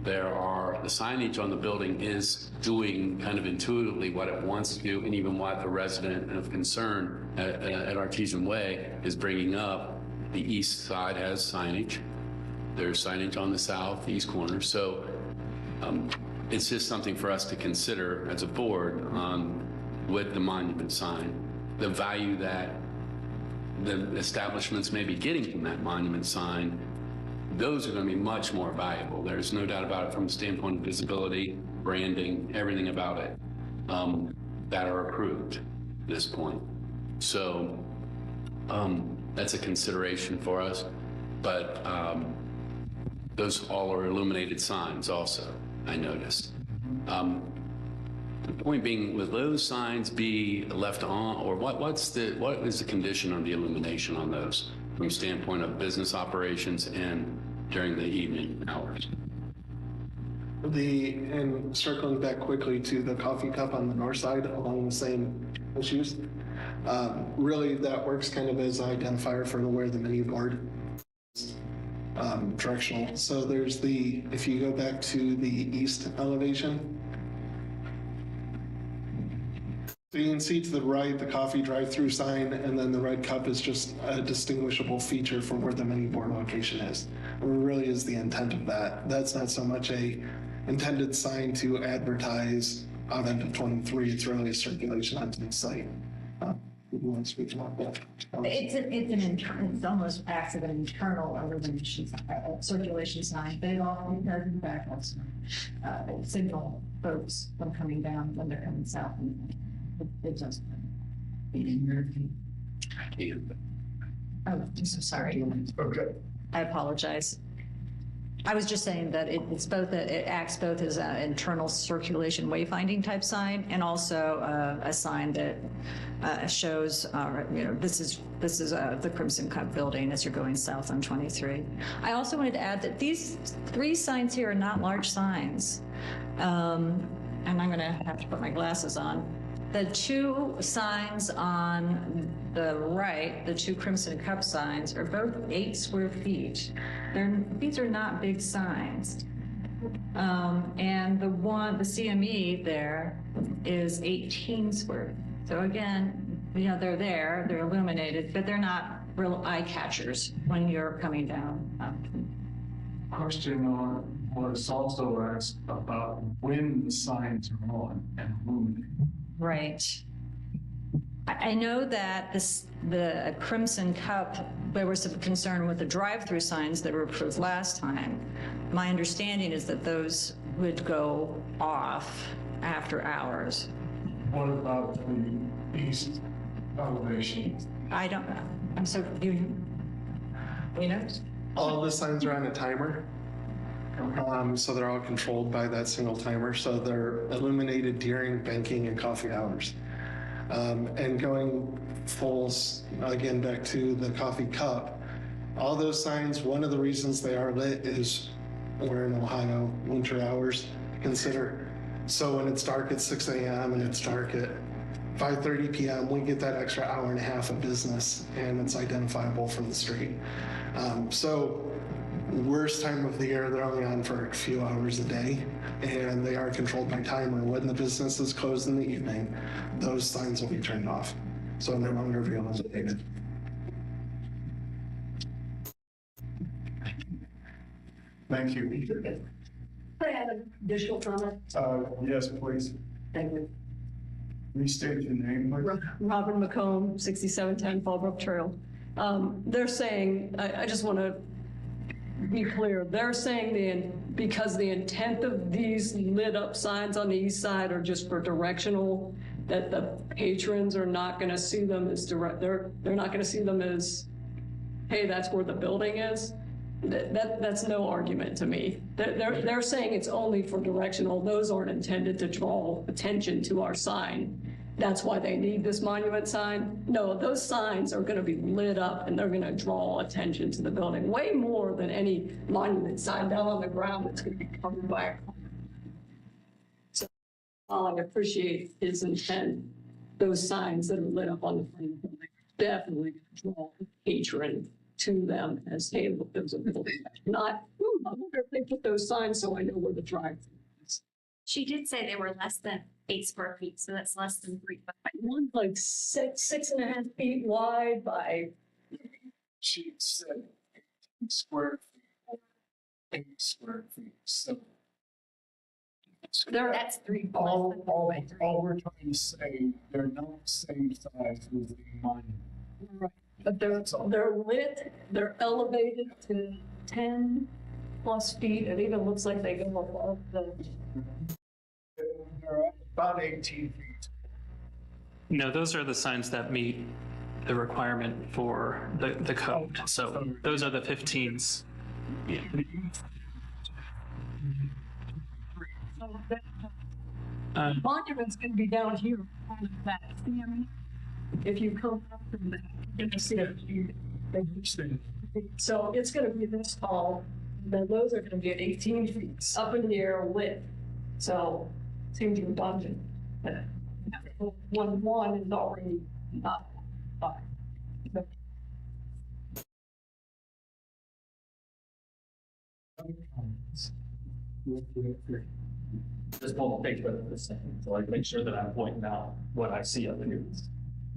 the signage on the building is doing kind of intuitively what it wants to do, and even what the resident of concern at Artesian Way is bringing up. The east side has signage. There's signage on the southeast corner. So it's just something for us to consider as a board with the monument sign, the value that the establishments may be getting from that monument sign. Those are going to be much more valuable. There's no doubt about it from the standpoint of visibility, branding, everything about it that are approved at this point. So that's a consideration for us. But those all are illuminated signs also, I noticed. The point being, will those signs be left on, or what is the condition of the illumination on those from standpoint of business operations and during the evening hours? And circling back quickly to the coffee cup on the north side along the same issues, really that works kind of as an identifier for where the menu board is directional. So there's if you go back to the east elevation, so you can see to the right, the coffee drive-through sign, and then the red cup is just a distinguishable feature from where the menu board location is. What really is the intent of that? That's not so much a intended sign to advertise out into 23. It's really a circulation onto the site. Who wants to speak about that? It's almost acts of an internal illumination, circulation sign, but it also does in fact also signal folks from coming down when they're coming south. It does. Oh, I'm so sorry. Okay. I apologize. I was just saying that it's both, it acts both as an internal circulation wayfinding type sign and also a sign that shows, this is the Crimson Cup building as you're going south on 23. I also wanted to add that these 3 signs here are not large signs. And I'm going to have to put my glasses on. The 2 signs on the right, the 2 Crimson Cup signs, are both 8 square feet. These are not big signs. And the CME there is 18 square feet. So again, they're there, they're illuminated, but they're not real eye catchers when you're coming down. Question was also asked about when the signs are on and illuminated. Right. I know that the Crimson Cup, there was some concern with the drive-through signs that were approved last time. My understanding is that those would go off after hours. What about the east elevation? I don't know. I'm so, you know? All the signs are on a timer. So they're all controlled by that single timer. So they're illuminated during banking and coffee hours. And going again, back to the coffee cup, all those signs, one of the reasons they are lit is we're in Ohio, winter hours, consider. So when it's dark at 6 a.m. and it's dark at 5:30 p.m., we get that extra hour and a half of business, and it's identifiable from the street. So worst time of the year, they're only on for a few hours a day, and they are controlled by timer. When the business is closed in the evening, those signs will be turned off, so no longer be illuminated. Thank you. Can I add an additional comment? Yes, please. Thank you. Restate your name, please. Robin McComb, 6710 Fallbrook Trail. They're saying, I just want to be clear, they're saying because the intent of these lit up signs on the east side are just for directional, that the patrons are not going to see them as direct, they're not going to see them as, hey, that's where the building is. That's no argument to me. They're saying it's only for directional. Those aren't intended to draw attention to our sign. That's why they need this monument sign. No, those signs are going to be lit up and they're going to draw attention to the building way more than any monument sign down on the ground that's going to be covered by a car. So while I appreciate his intent, those signs that are lit up on the front of the building definitely going to draw a patron to them as, hey, look, there's a middle. Not, I wonder if they put those signs so I know where the drive is. She did say they were less than 8 square feet, so that's less than 3 foot. One like 6.5 feet wide by, She said 8 square feet, 8 square feet, so. That's 3. All we're trying to say, they're not the same size as the monument. right, but they're lit, they're elevated to 10 plus feet. It even looks like they go above the, They're at about 18 feet. No, those are the signs that meet the requirement for the code. So those are the 15s. monument's gonna be down here on the back. See what I mean? If you come up from that, you're gonna see it. So it's gonna be this tall, and then those are gonna be at 18 feet, up in the air, lit. So seems redundant. But one is already not fine. But Just pull the picture of this thing, so I make sure that I'm pointing out what I see up here.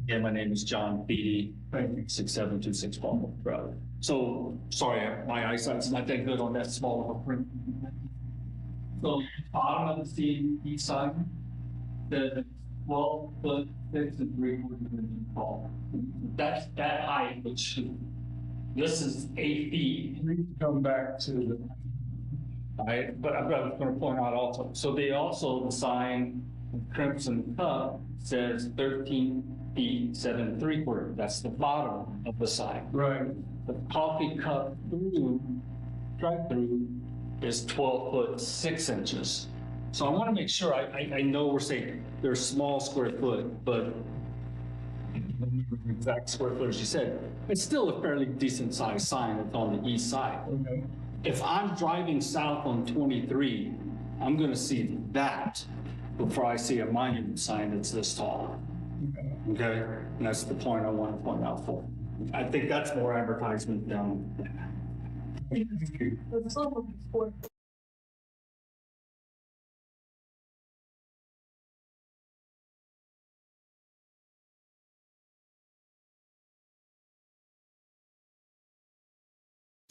Again, my name is John Beatty, 6726 Palmer Road. So, sorry, my eyesight's not that good on that small of a print. So, bottom of the east side, the 12-foot 6 and 3/4 inch tall. That's that height, which this is 8 feet. We need to come back to the. But I'm going to point out also, so they also, the sign Crimson Cup says 13 feet 7 3/4. That's the bottom of the sign. Right. The coffee cup through, drive-through is 12 foot 6 inches. So I want to make sure, I know we're saying they're small square foot, but the exact square footage you said, it's still a fairly decent sized sign that's on the east side. Okay. If I'm driving south on 23, I'm going to see that before I see a monument sign that's this tall. Okay? And that's the point I want to point out for. I think that's more advertisement than. it's over before.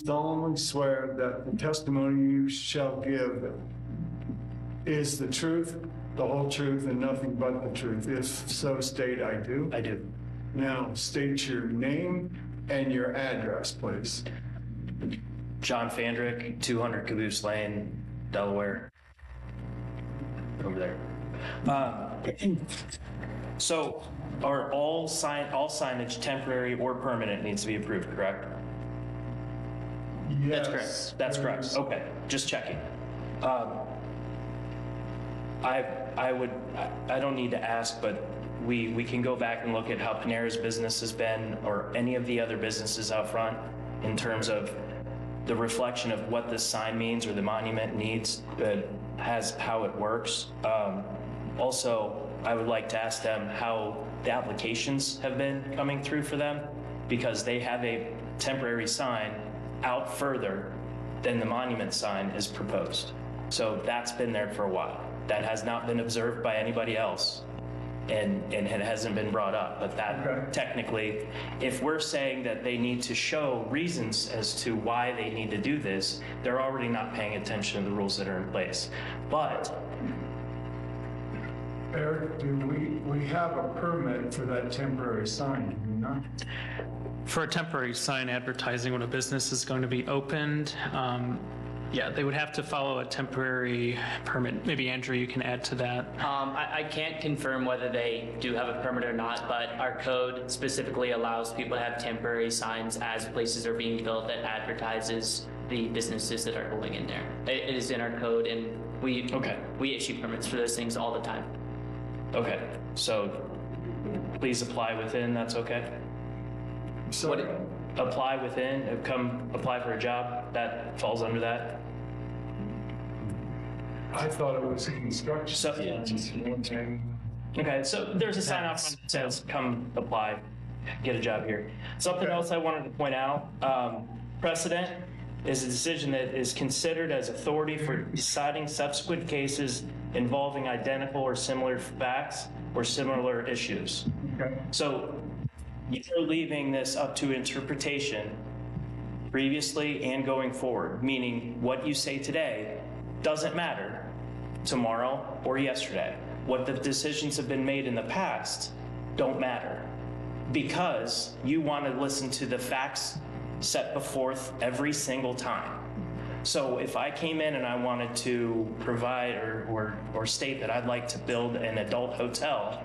Solemnly swear that the testimony you shall give is the truth, the whole truth, and nothing but the truth. If so, state I do. I do. Now, state your name and your address, please. John Fandrick, 200 Caboose Lane, Delaware. Over there. So are all signage temporary or permanent needs to be approved, correct? Yes. That's correct. That's correct. Okay, just checking. I don't need to ask, but we can go back and look at how Panera's business has been, or any of the other businesses out front, in terms of the reflection of what this sign means or the monument needs, how it works. Also, I would like to ask them how the applications have been coming through for them, because they have a temporary sign out further than the monument sign is proposed. So that's been there for a while. That has not been observed by anybody else, and it hasn't been brought up. But that technically, if we're saying that they need to show reasons as to why they need to do this, they're already not paying attention to the rules that are in place. But Eric, do we have a permit for that temporary sign, do we not? For a temporary sign advertising when a business is going to be opened, yeah, they would have to follow a temporary permit. Maybe Andrew, you can add to that. I can't confirm whether they do have a permit or not, but our code specifically allows people to have temporary signs as places are being built that advertises the businesses that are going in there. It is in our code, and we issue permits for those things all the time. okay, so please apply within. That's okay. So, Apply within, come apply for a job, that falls under that? I thought it was construction. So, okay, so there's a sign out front that says, come apply. get a job here. Something else I wanted to point out, precedent is a decision that is considered as authority for deciding subsequent cases involving identical or similar facts or similar issues. Okay. So you're leaving this up to interpretation previously and going forward, meaning what you say today doesn't matter tomorrow or yesterday. What the decisions have been made in the past don't matter because you want to listen to the facts set before every single time. So if I came in and I wanted to provide or state that I'd like to build an adult hotel,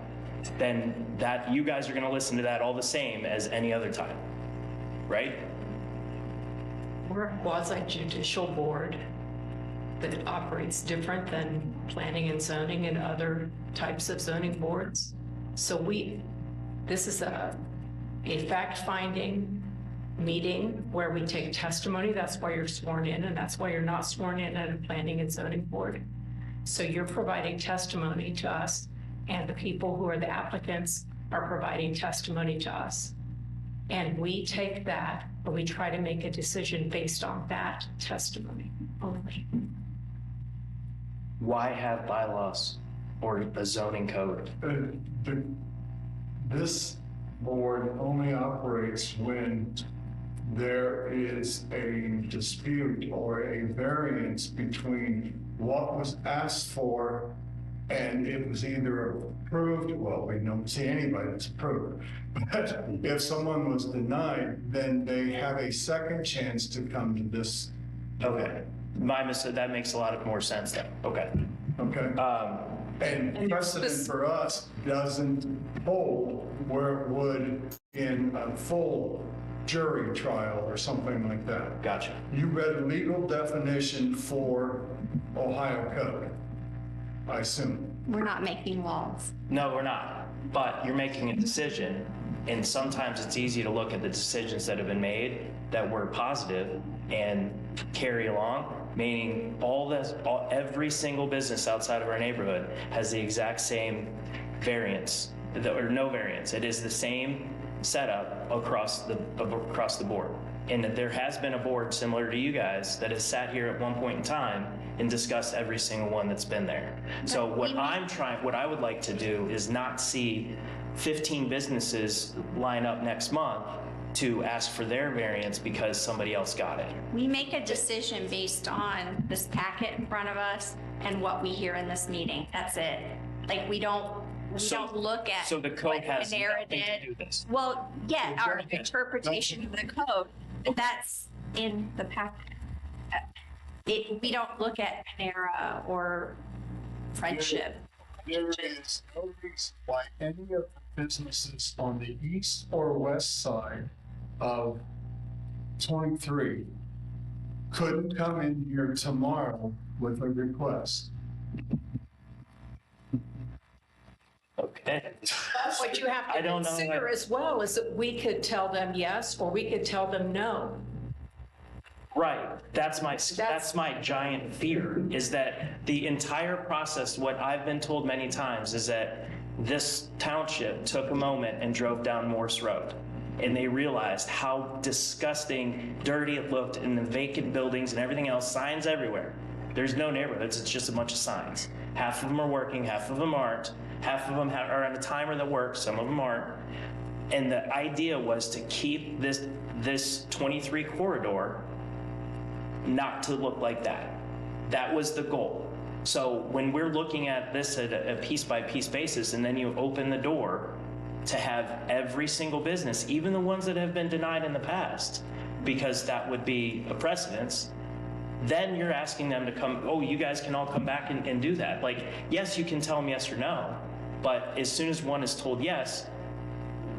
then that you guys are going to listen to that all the same as any other time, right? We're a quasi-judicial board that operates different than planning and zoning and other types of zoning boards. So this is a fact-finding meeting where we take testimony. That's why you're sworn in, and that's why you're not sworn in at a planning and zoning board. So you're providing testimony to us, and the people who are the applicants are providing testimony to us. And we take that, but we try to make a decision based on that testimony only. Why have bylaws or a zoning code? This board only operates when there is a dispute or a variance between what was asked for and it was either approved, well, we don't see anybody that's approved, but if someone was denied, then they have a second chance to come to this. Okay, my mistake, that makes a lot more sense then, okay. Okay. And precedent for us doesn't hold where it would in a full jury trial or something like that. Gotcha. You read a legal definition for Ohio code, I assume. We're not making laws. No, we're not, but you're making a decision, and sometimes it's easy to look at the decisions that have been made that were positive and carry along, meaning every single business outside of our neighborhood has the exact same variance, or no variance. It is the same setup across the board. And that there has been a board similar to you guys that has sat here at one point in time and discussed every single one that's been there. So what I would like to do is not see 15 businesses line up next month to ask for their variance because somebody else got it. We make a decision based on this packet in front of us and what we hear in this meeting. That's it. Like we don't look at so the code what has Panera nothing did. to do with this. Well, yeah, our interpretation of the code, that's in the packet. We don't look at Panera or Friendship. There is no reason why any of the businesses on the east or west side of 23 couldn't come in here tomorrow with a request. Okay. But what you have to consider as well is that we could tell them yes, or we could tell them no. Right. That's my giant fear, is that the entire process, what I've been told many times, is that this township took a moment and drove down Morse Road. And they realized how disgusting, dirty it looked in the vacant buildings and everything else, signs everywhere. There's no neighborhoods, it's just a bunch of signs. Half of them are working, half of them aren't. Half of them are on a timer that works, some of them aren't. And the idea was to keep this 23 corridor not to look like that. That was the goal. So when we're looking at this at a piece-by-piece basis, and then you open the door to have every single business, even the ones that have been denied in the past, because that would be a precedence, then you're asking them to come, oh, you guys can all come back and do that. Like, yes, you can tell them yes or no, but as soon as one is told yes,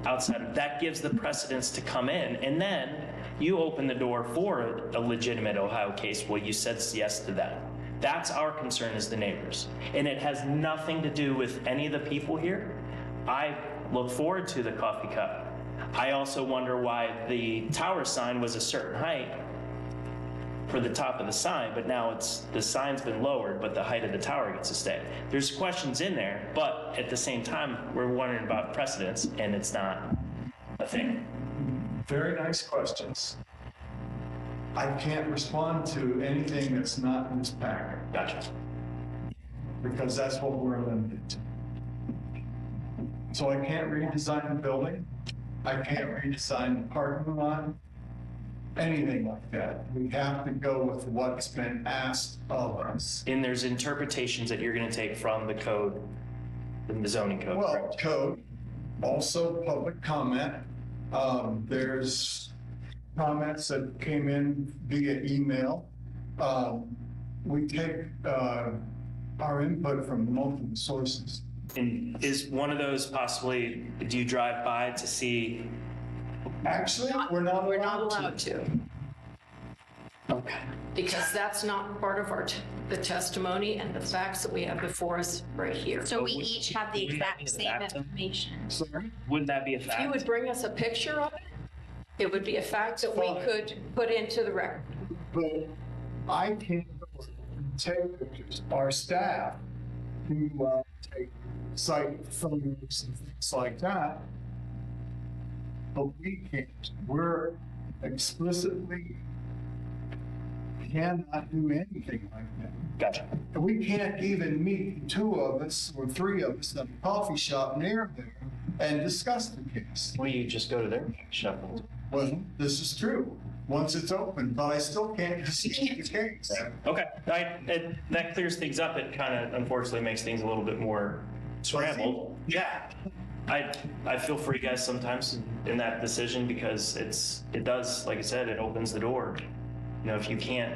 outside of that gives the precedence to come in, and then you open the door for a legitimate Ohio case. Well, you said yes to that. That's our concern as the neighbors. And it has nothing to do with any of the people here. I look forward to the coffee cup. I also wonder why the tower sign was a certain height for the top of the sign, but now the sign's been lowered, but the height of the tower gets to stay. There's questions in there, but at the same time, we're wondering about precedence, and it's not a thing? Very nice questions. I can't respond to anything that's not in this packet Gotcha. because that's what we're limited to. So I can't redesign the building. I can't redesign the parking lot, anything like that. We have to go with what's been asked of us. And there's interpretations that you're going to take from the code, from the zoning code, Well, correct? code, also public comment. There's comments that came in via email. We take our input from multiple sources. And is one of those possibly, do you drive by to see? Actually, we're not allowed to. Okay. Because that's not part of the testimony and the facts that we have before us right here. So we each have the Wouldn't that be exact the same fact? information. Sorry? Wouldn't that be a If you fact? would bring us a picture of it, it would be a fact that we Fine. could put into the record. But I can't take pictures. Our staff who take site photos and things like that, but we can't. We're explicitly cannot do anything like that. Gotcha. And we can't even meet two of us or three of us at a coffee shop near there and discuss the case. Well, you just go to their shop. Well, this is true, once it's open, but I still can't discuss the case. Okay, that clears things up. It kind of unfortunately makes things a little bit more scrambled. Yeah. I feel for you guys sometimes in that decision because it does, like I said, it opens the door. You know, if you can't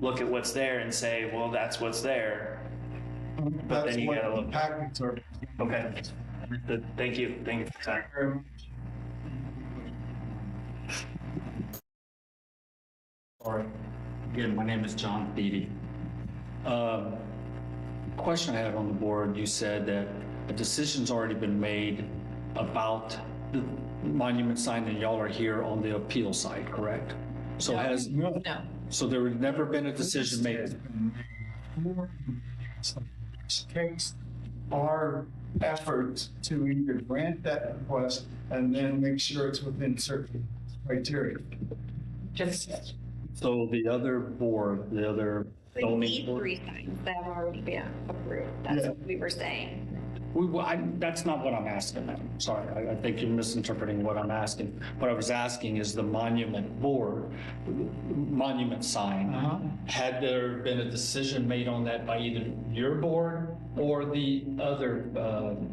look at what's there and say, well, that's what's there, but That's then you what gotta the look. packets are. Okay. Thank you. Thank you for your time. Sorry. Again, my name is John Beatty. Question I had on the board, you said that a decision's already been made about the monument sign and y'all are here on the appeal side, correct? So No. so there had never been a decision made. Case, our effort to either grant that request and then make sure it's within certain criteria. Just, So the other board, the other We zoning need board. 3 signs that have already been approved. That's Yeah. what we were saying. That's not what I'm asking. Sorry, I think you're misinterpreting what I'm asking. What I was asking is the monument board, monument sign. Had there been a decision made on that by either your board or the other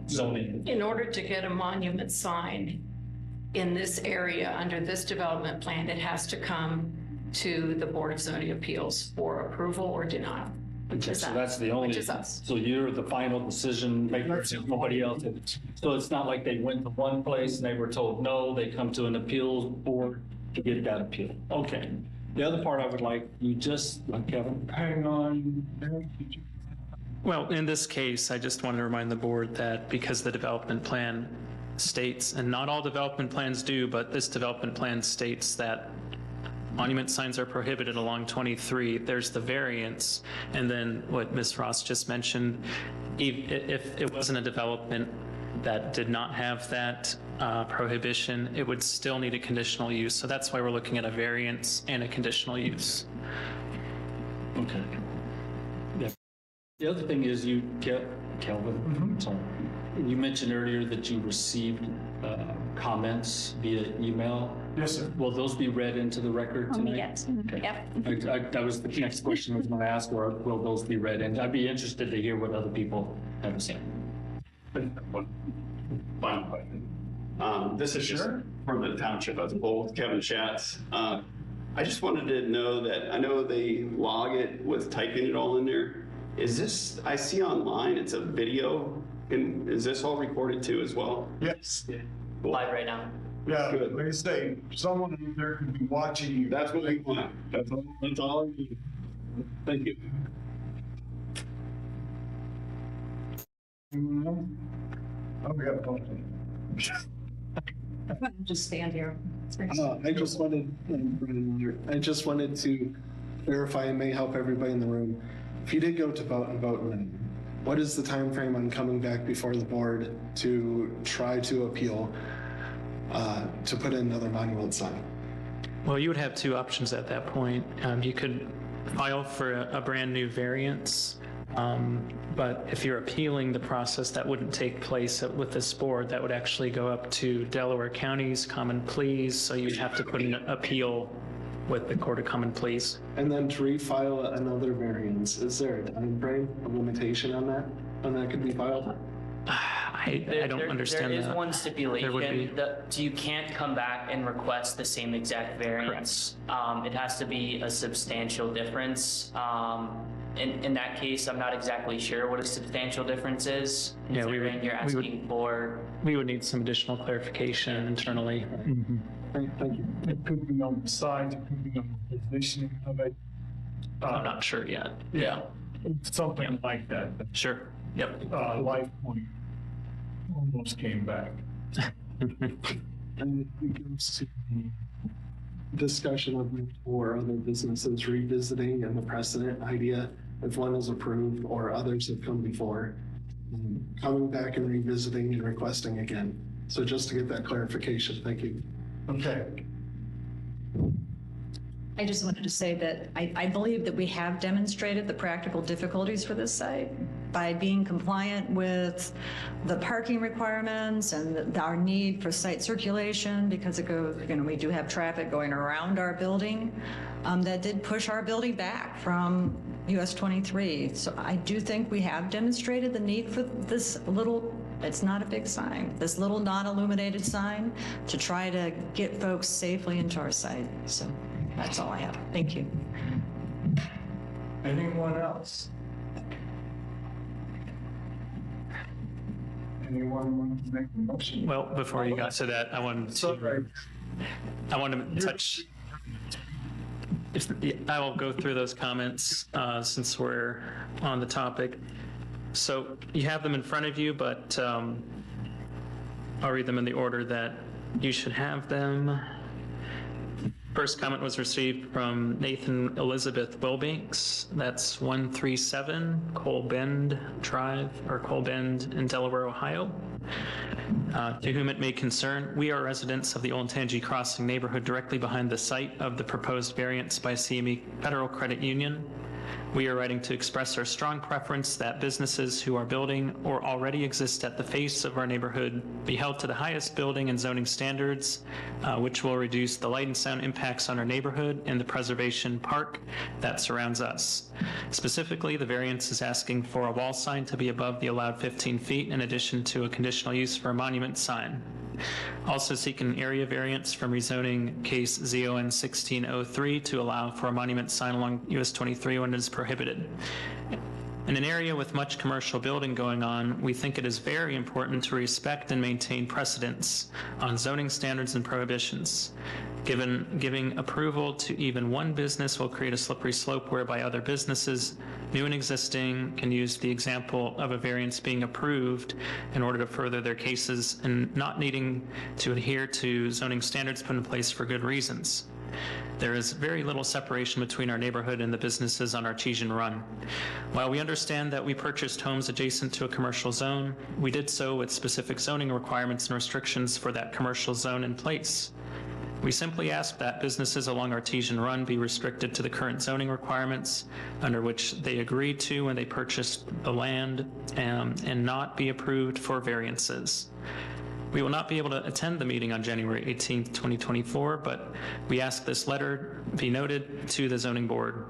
zoning? in order to get a monument sign in this area, under this development plan, it has to come to the Board of Zoning Appeals for approval or denial. Okay, so that's the only, Which is us. so you're the final decision maker, if nobody else. So it's not like they went to one place and they were told no, they come to an appeals board to get that appeal. Okay. The other part I would like, you just, Kevin, Hang on. Well, in this case, I just want to remind the board that because the development plan states, and not all development plans do, but this development plan states that monument signs are prohibited along 23. There's the variance, and then what Ms. Ross just mentioned, if it wasn't a development that did not have that prohibition, it would still need a conditional use. So that's why we're looking at a variance and a conditional use. okay. Yeah. The other thing is you, Kelvin, sorry, you mentioned earlier that you received comments via email. Yes, sir. Will those be read into the record tonight? Yes. Okay. Yep. That was the next question I was going to ask, or will those be read? And I'd be interested to hear what other people have to say. One final question. This is just from the township as a whole, Kevin Schatz. I just wanted to know that, I know they log it with typing it all in there. Is this, I see online, it's a video, and is this all recorded too as well? Yes. Live right now. Yeah, Good. like I say, someone in there could be watching you. That's what we want. That's all I need. Thank you. Oh, we got something. Just stand here. I just wanted to verify and may help everybody in the room. If you did go to vote and vote no, what is the time frame on coming back before the board to try to appeal? to put in another monument sign. Well, you would have two options at that point. You could file for a brand new variance, but if you're appealing the process, that wouldn't take place with this board. That would actually go up to Delaware County's Common Pleas, so you'd have to put an appeal with the Court of Common Pleas. And then to refile another variance, is there a time frame, a limitation on that, when that could be filed? I don't understand There is that. one There would stipulation, be. that you can't come back and request the same exact variance. It has to be a substantial difference. In that case, I'm not exactly sure what a substantial difference is. Yeah, we would- Considering you're we would- asking for, We would need some additional clarification internally. Thank you. It could be on the size, it could be on the positioning of it. I'm not sure yet. Yeah, something like that. Sure. Yep. Life Point almost came back. And it goes to the discussion of or other businesses revisiting and the precedent idea, if one is approved or others have come before, coming back and revisiting and requesting again. So just to get that clarification, thank you. Okay. I just wanted to say that I believe that we have demonstrated the practical difficulties for this site by being compliant with the parking requirements and our need for site circulation, because it goes, we do have traffic going around our building. That did push our building back from US 23. So I do think we have demonstrated the need for this little, it's not a big sign, this little non-illuminated sign to try to get folks safely into our site. So that's all I have. Thank you. Anyone else? Anyone want to make a motion? Well, before you got to that, I wanted to touch. I will go through those comments since we're on the topic. So you have them in front of you, but I'll read them in the order that you should have them. First comment was received from Nathan Elizabeth Wilbanks. That's 137 Cole Bend Drive, or Cole Bend in Delaware, Ohio. To whom it may concern, we are residents of the Old Tangi Crossing neighborhood directly behind the site of the proposed variance by CME Federal Credit Union. We are writing to express our strong preference that businesses who are building or already exist at the face of our neighborhood be held to the highest building and zoning standards, which will reduce the light and sound impacts on our neighborhood and the preservation park that surrounds us. Specifically, the variance is asking for a wall sign to be above the allowed 15 feet in addition to a conditional use for a monument sign. Also seek an area variance from rezoning case ZON 1603 to allow for a monument sign along US 23 when it is prohibited. In an area with much commercial building going on, we think it is very important to respect and maintain precedents on zoning standards and prohibitions. Giving approval to even one business will create a slippery slope whereby other businesses, new and existing, can use the example of a variance being approved in order to further their cases and not needing to adhere to zoning standards put in place for good reasons. There is very little separation between our neighborhood and the businesses on Artesian Run. While we understand that we purchased homes adjacent to a commercial zone, we did so with specific zoning requirements and restrictions for that commercial zone in place. We simply ask that businesses along Artesian Run be restricted to the current zoning requirements under which they agreed to when they purchased the land and not be approved for variances. We will not be able to attend the meeting on January 18th, 2024, but we ask this letter be noted to the zoning board.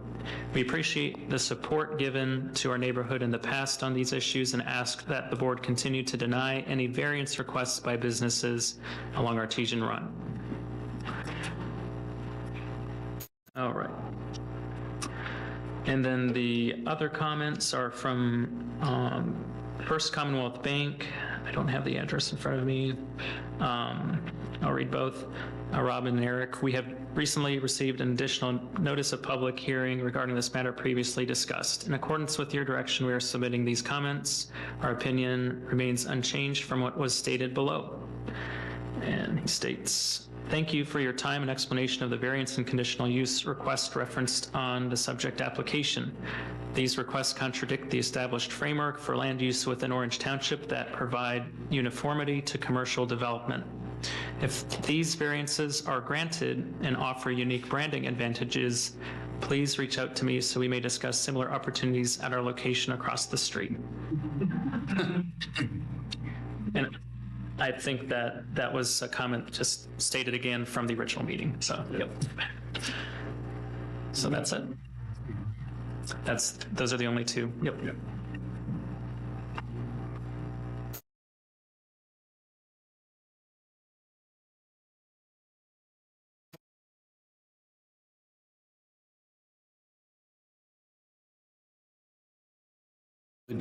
We appreciate the support given to our neighborhood in the past on these issues and ask that the board continue to deny any variance requests by businesses along Artesian Run. All right. And then the other comments are from First Commonwealth Bank. I don't have the address in front of me. I'll read both. Robin and Eric, we have recently received an additional notice of public hearing regarding this matter previously discussed. In accordance with your direction, we are submitting these comments. Our opinion remains unchanged from what was stated below. And he states, thank you for your time and explanation of the variance and conditional use request referenced on the subject application. These requests contradict the established framework for land use within Orange Township that provide uniformity to commercial development. If these variances are granted and offer unique branding advantages, please reach out to me so we may discuss similar opportunities at our location across the street. And I think that that was a comment just stated again from the original meeting, so. Yep. So that's it. Those are the only two. Yep.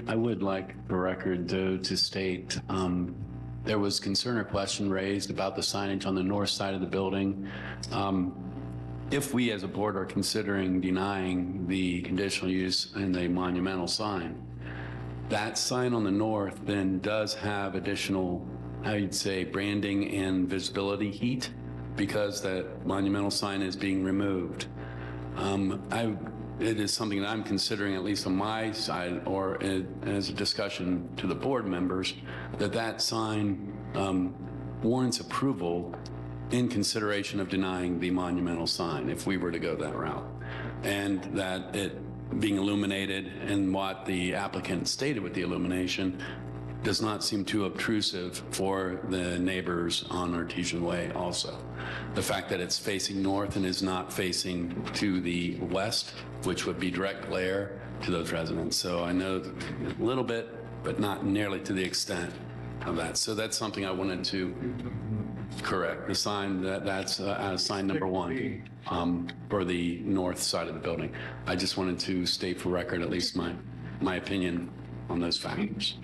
I would like the record, though, to state there was concern or question raised about the signage on the north side of the building. If we as a board are considering denying the conditional use and the monumental sign, that sign on the north then does have additional, how you'd say, branding and visibility heat because that monumental sign is being removed. It is something that I'm considering, at least on my side, or as a discussion to the board members, that sign warrants approval in consideration of denying the monumental sign if we were to go that route. And that it being illuminated and what the applicant stated with the illumination does not seem too obtrusive for the neighbors on Artesian Way also. The fact that it's facing north and is not facing to the west, which would be direct glare to those residents. So I know a little bit, but not nearly to the extent of that. So that's something I wanted to correct. The sign, that's sign number one for the north side of the building. I just wanted to state for record at least my opinion on those factors.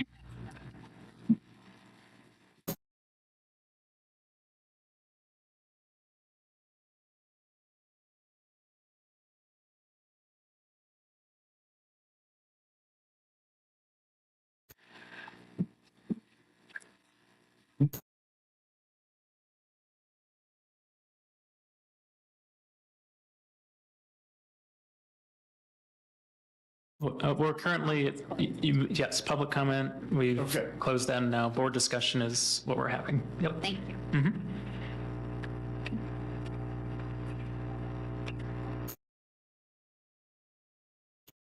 We're currently, yes, public comment. We've Okay. closed that, and now board discussion is what we're having. Yep. Thank you.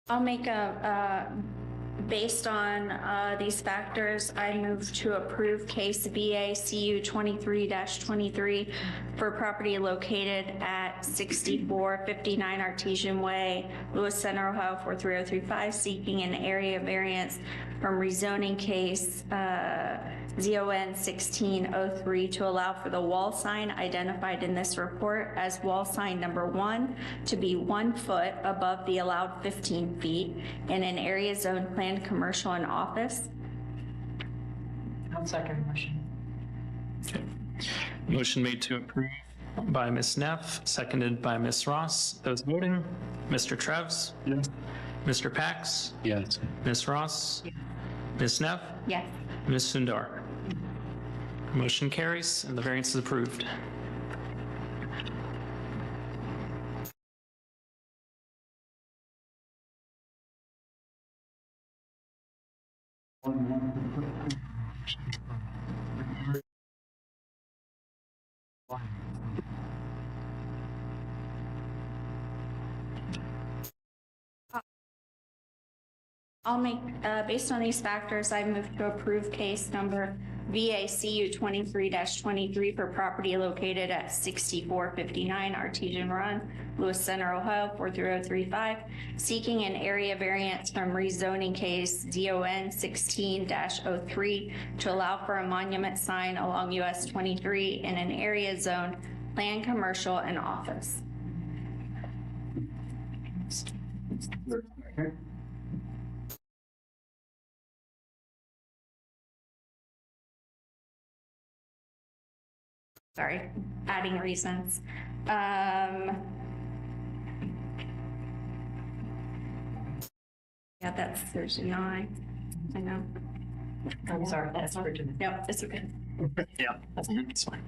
I'll make based on these factors, I move to approve case VACU 23-23 for property located at 6459 Artesian Way, Lewis Center, Ohio 43035, seeking an area variance from rezoning case ZON 1603 to allow for the wall sign identified in this report as wall sign number 1 to be 1 foot above the allowed 15 feet in an area zone planned commercial and office. I'll second motion. Okay. Motion made to approve by Ms. Neff, seconded by Ms. Ross. Those voting, Mr. Trevs? Yes. Mr. Pax? Yes. Ms. Ross? Ms. Neff? Yes. Ms. Sundar? Motion carries and the variance is approved. I'll make, based on these factors, I move to approve case number VACU 23-23 for property located at 6459 Artesian Run, Lewis Center, Ohio 43035, seeking an area variance from rezoning case ZON 16-03 to allow for a monument sign along US 23 in an area zone planned commercial and office. Sorry, adding reasons. Yeah, that's Thursday night. I know. I'm sorry, that's original. No, it's okay. Yeah, that's fine.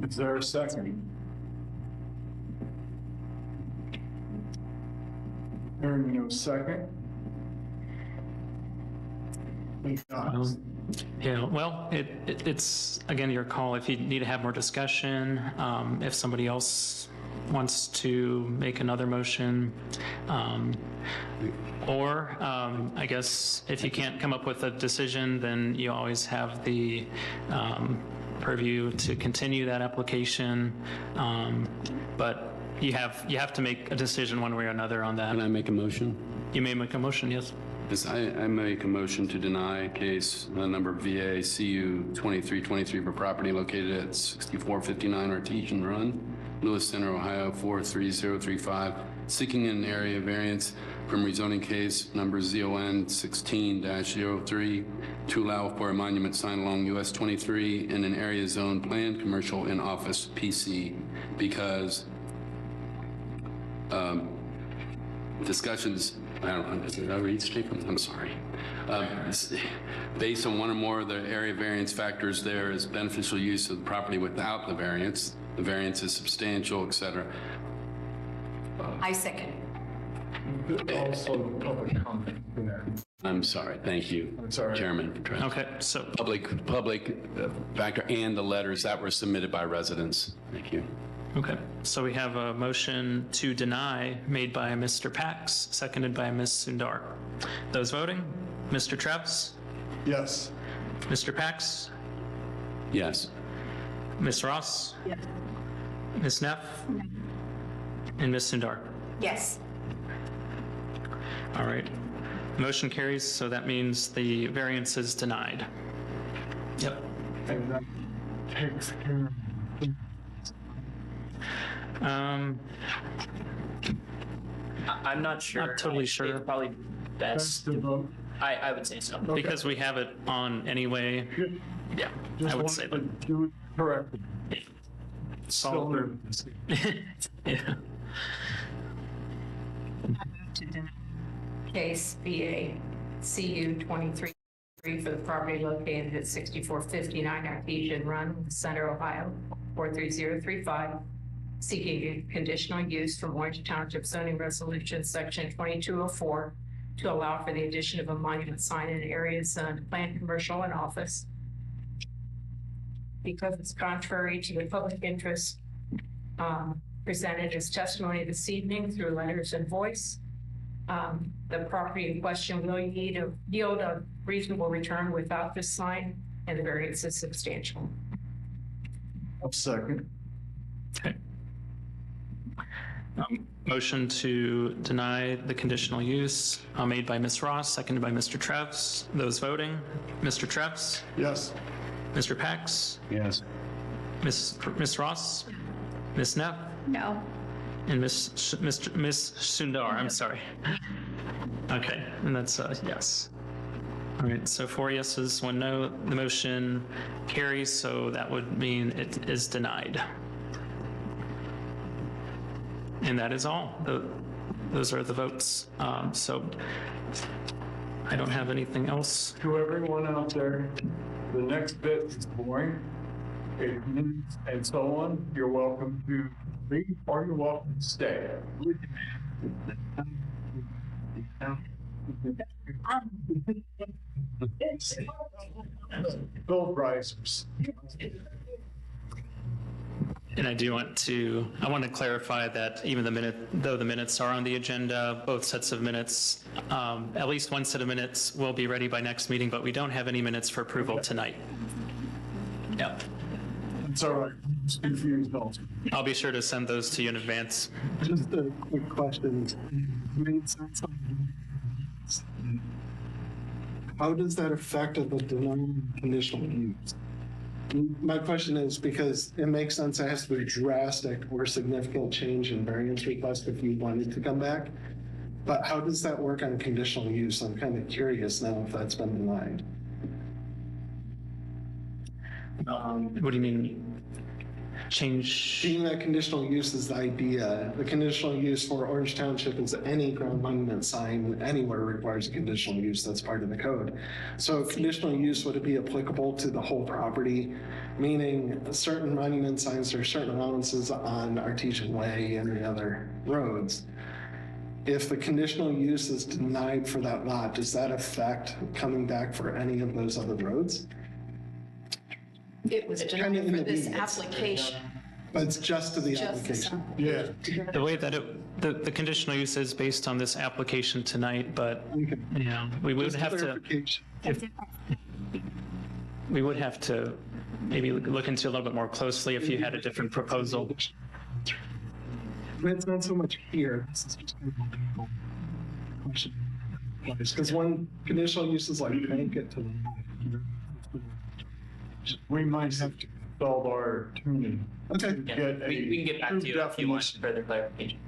Is there a second? Hearing no second. Yeah, well, it's, again, your call. If you need to have more discussion, if somebody else wants to make another motion, or I guess if you can't come up with a decision, then you always have the purview to continue that application. But you have to make a decision one way or another on that. Can I make a motion? You may make a motion, yes. Yes, I make a motion to deny case number VA CU 2323 for property located at 6459 Artesian Run, Lewis Center, Ohio 43035, seeking an area variance from rezoning case number ZON 16-03 to allow for a monument sign along US 23 in an area zone planned commercial and office PC because discussions, I don't know, did I read statement? I'm sorry. Based on one or more of the area variance factors, there is beneficial use of the property without the variance is substantial, et cetera. I second. Also, public comment there. I'm sorry, thank you, sorry. Chairman. Okay, so Public factor and the letters that were submitted by residents. Thank you. okay, so we have a motion to deny made by Mr. Pax, seconded by Ms. Sundar. Those voting, Mr. Travis, Yes. Mr. Pax, Yes. Ms. Ross, Yes. Ms. Neff, and Ms. Sundar. Yes. All right, motion carries, so that means the variance is denied. Yep. And that takes care I'm not sure. Not totally sure. It's probably best. the vote. I would say so. Because we have it on anyway. Yeah, Just I would wanted say to that. do it correctly. Solid. nervous. Yeah. To deny case VA CU 23 for the property located at 6459 Artesian Run, Center, Ohio 43035, seeking a conditional use from Orange Township zoning resolution section 2204 to allow for the addition of a monument sign in areas zoned planned commercial and office. Because it's contrary to the public interest presented as testimony this evening through letters and voice, the property in question will yield a reasonable return without this sign, and the variance is substantial. I'll second. Okay. Motion to deny the conditional use made by Ms. Ross, seconded by Mr. Travis. Those voting, Mr. Travis, Yes. Mr. Pax, Yes. Ms. Ross, Ms. Neff, No. and Ms. Sundar, I'm sorry. Okay, and that's a yes. All right, so 4 yeses, 1 no. The motion carries, so that would mean it is denied. And that is all. Those are the votes. So I don't have anything else. To everyone out there, the next bit is boring. And so on. You're welcome to leave or you're welcome to stay. Bill Bryce. And I want to clarify that even though the minutes are on the agenda, both sets of minutes, at least one set of minutes will be ready by next meeting, but we don't have any minutes for approval tonight. Yep. It's all right. It's confused also. I'll be sure to send those to you in advance. Just a quick question. Made sense. How does that affect the denying conditional use? My question is because it makes sense it has to be a drastic or significant change in variance request if you wanted to come back. But how does that work on conditional use? I'm kind of curious now if that's been denied. What do you mean? Change? Being that conditional use is the idea, the conditional use for Orange Township is any ground monument sign anywhere requires a conditional use. That's part of the code. So conditional use, would it be applicable to the whole property? Meaning certain monument signs or certain allowances on Artesian Way and the other roads. if the conditional use is denied for that lot, does that affect coming back for any of those other roads? It was Kinda denied in for the this weeds. application. But it's just to the Just this application. Yeah. The way that the conditional use is based on this application tonight, but, Okay. you know, we would Just have to, clarification. we would have to maybe look into it a little bit more closely if you had a different proposal. It's not so much here, this is just kind of a legal question. Because one conditional use is like bank it to the. We might have to consult our attorney. Okay, Yeah, Get a we can get back true to you if you want definition. further clarification.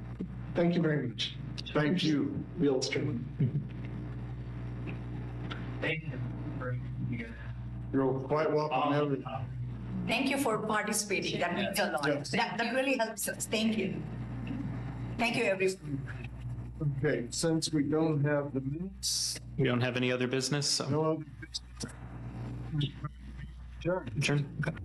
thank you very much. Thank you. Real estate. You're quite welcome, everyone. Thank you for participating. That means a lot. That really helps us. Thank you. Thank you, everyone. Okay, since we don't have the minutes, We don't have any other business, so no other business. Sure. adjourn. Okay.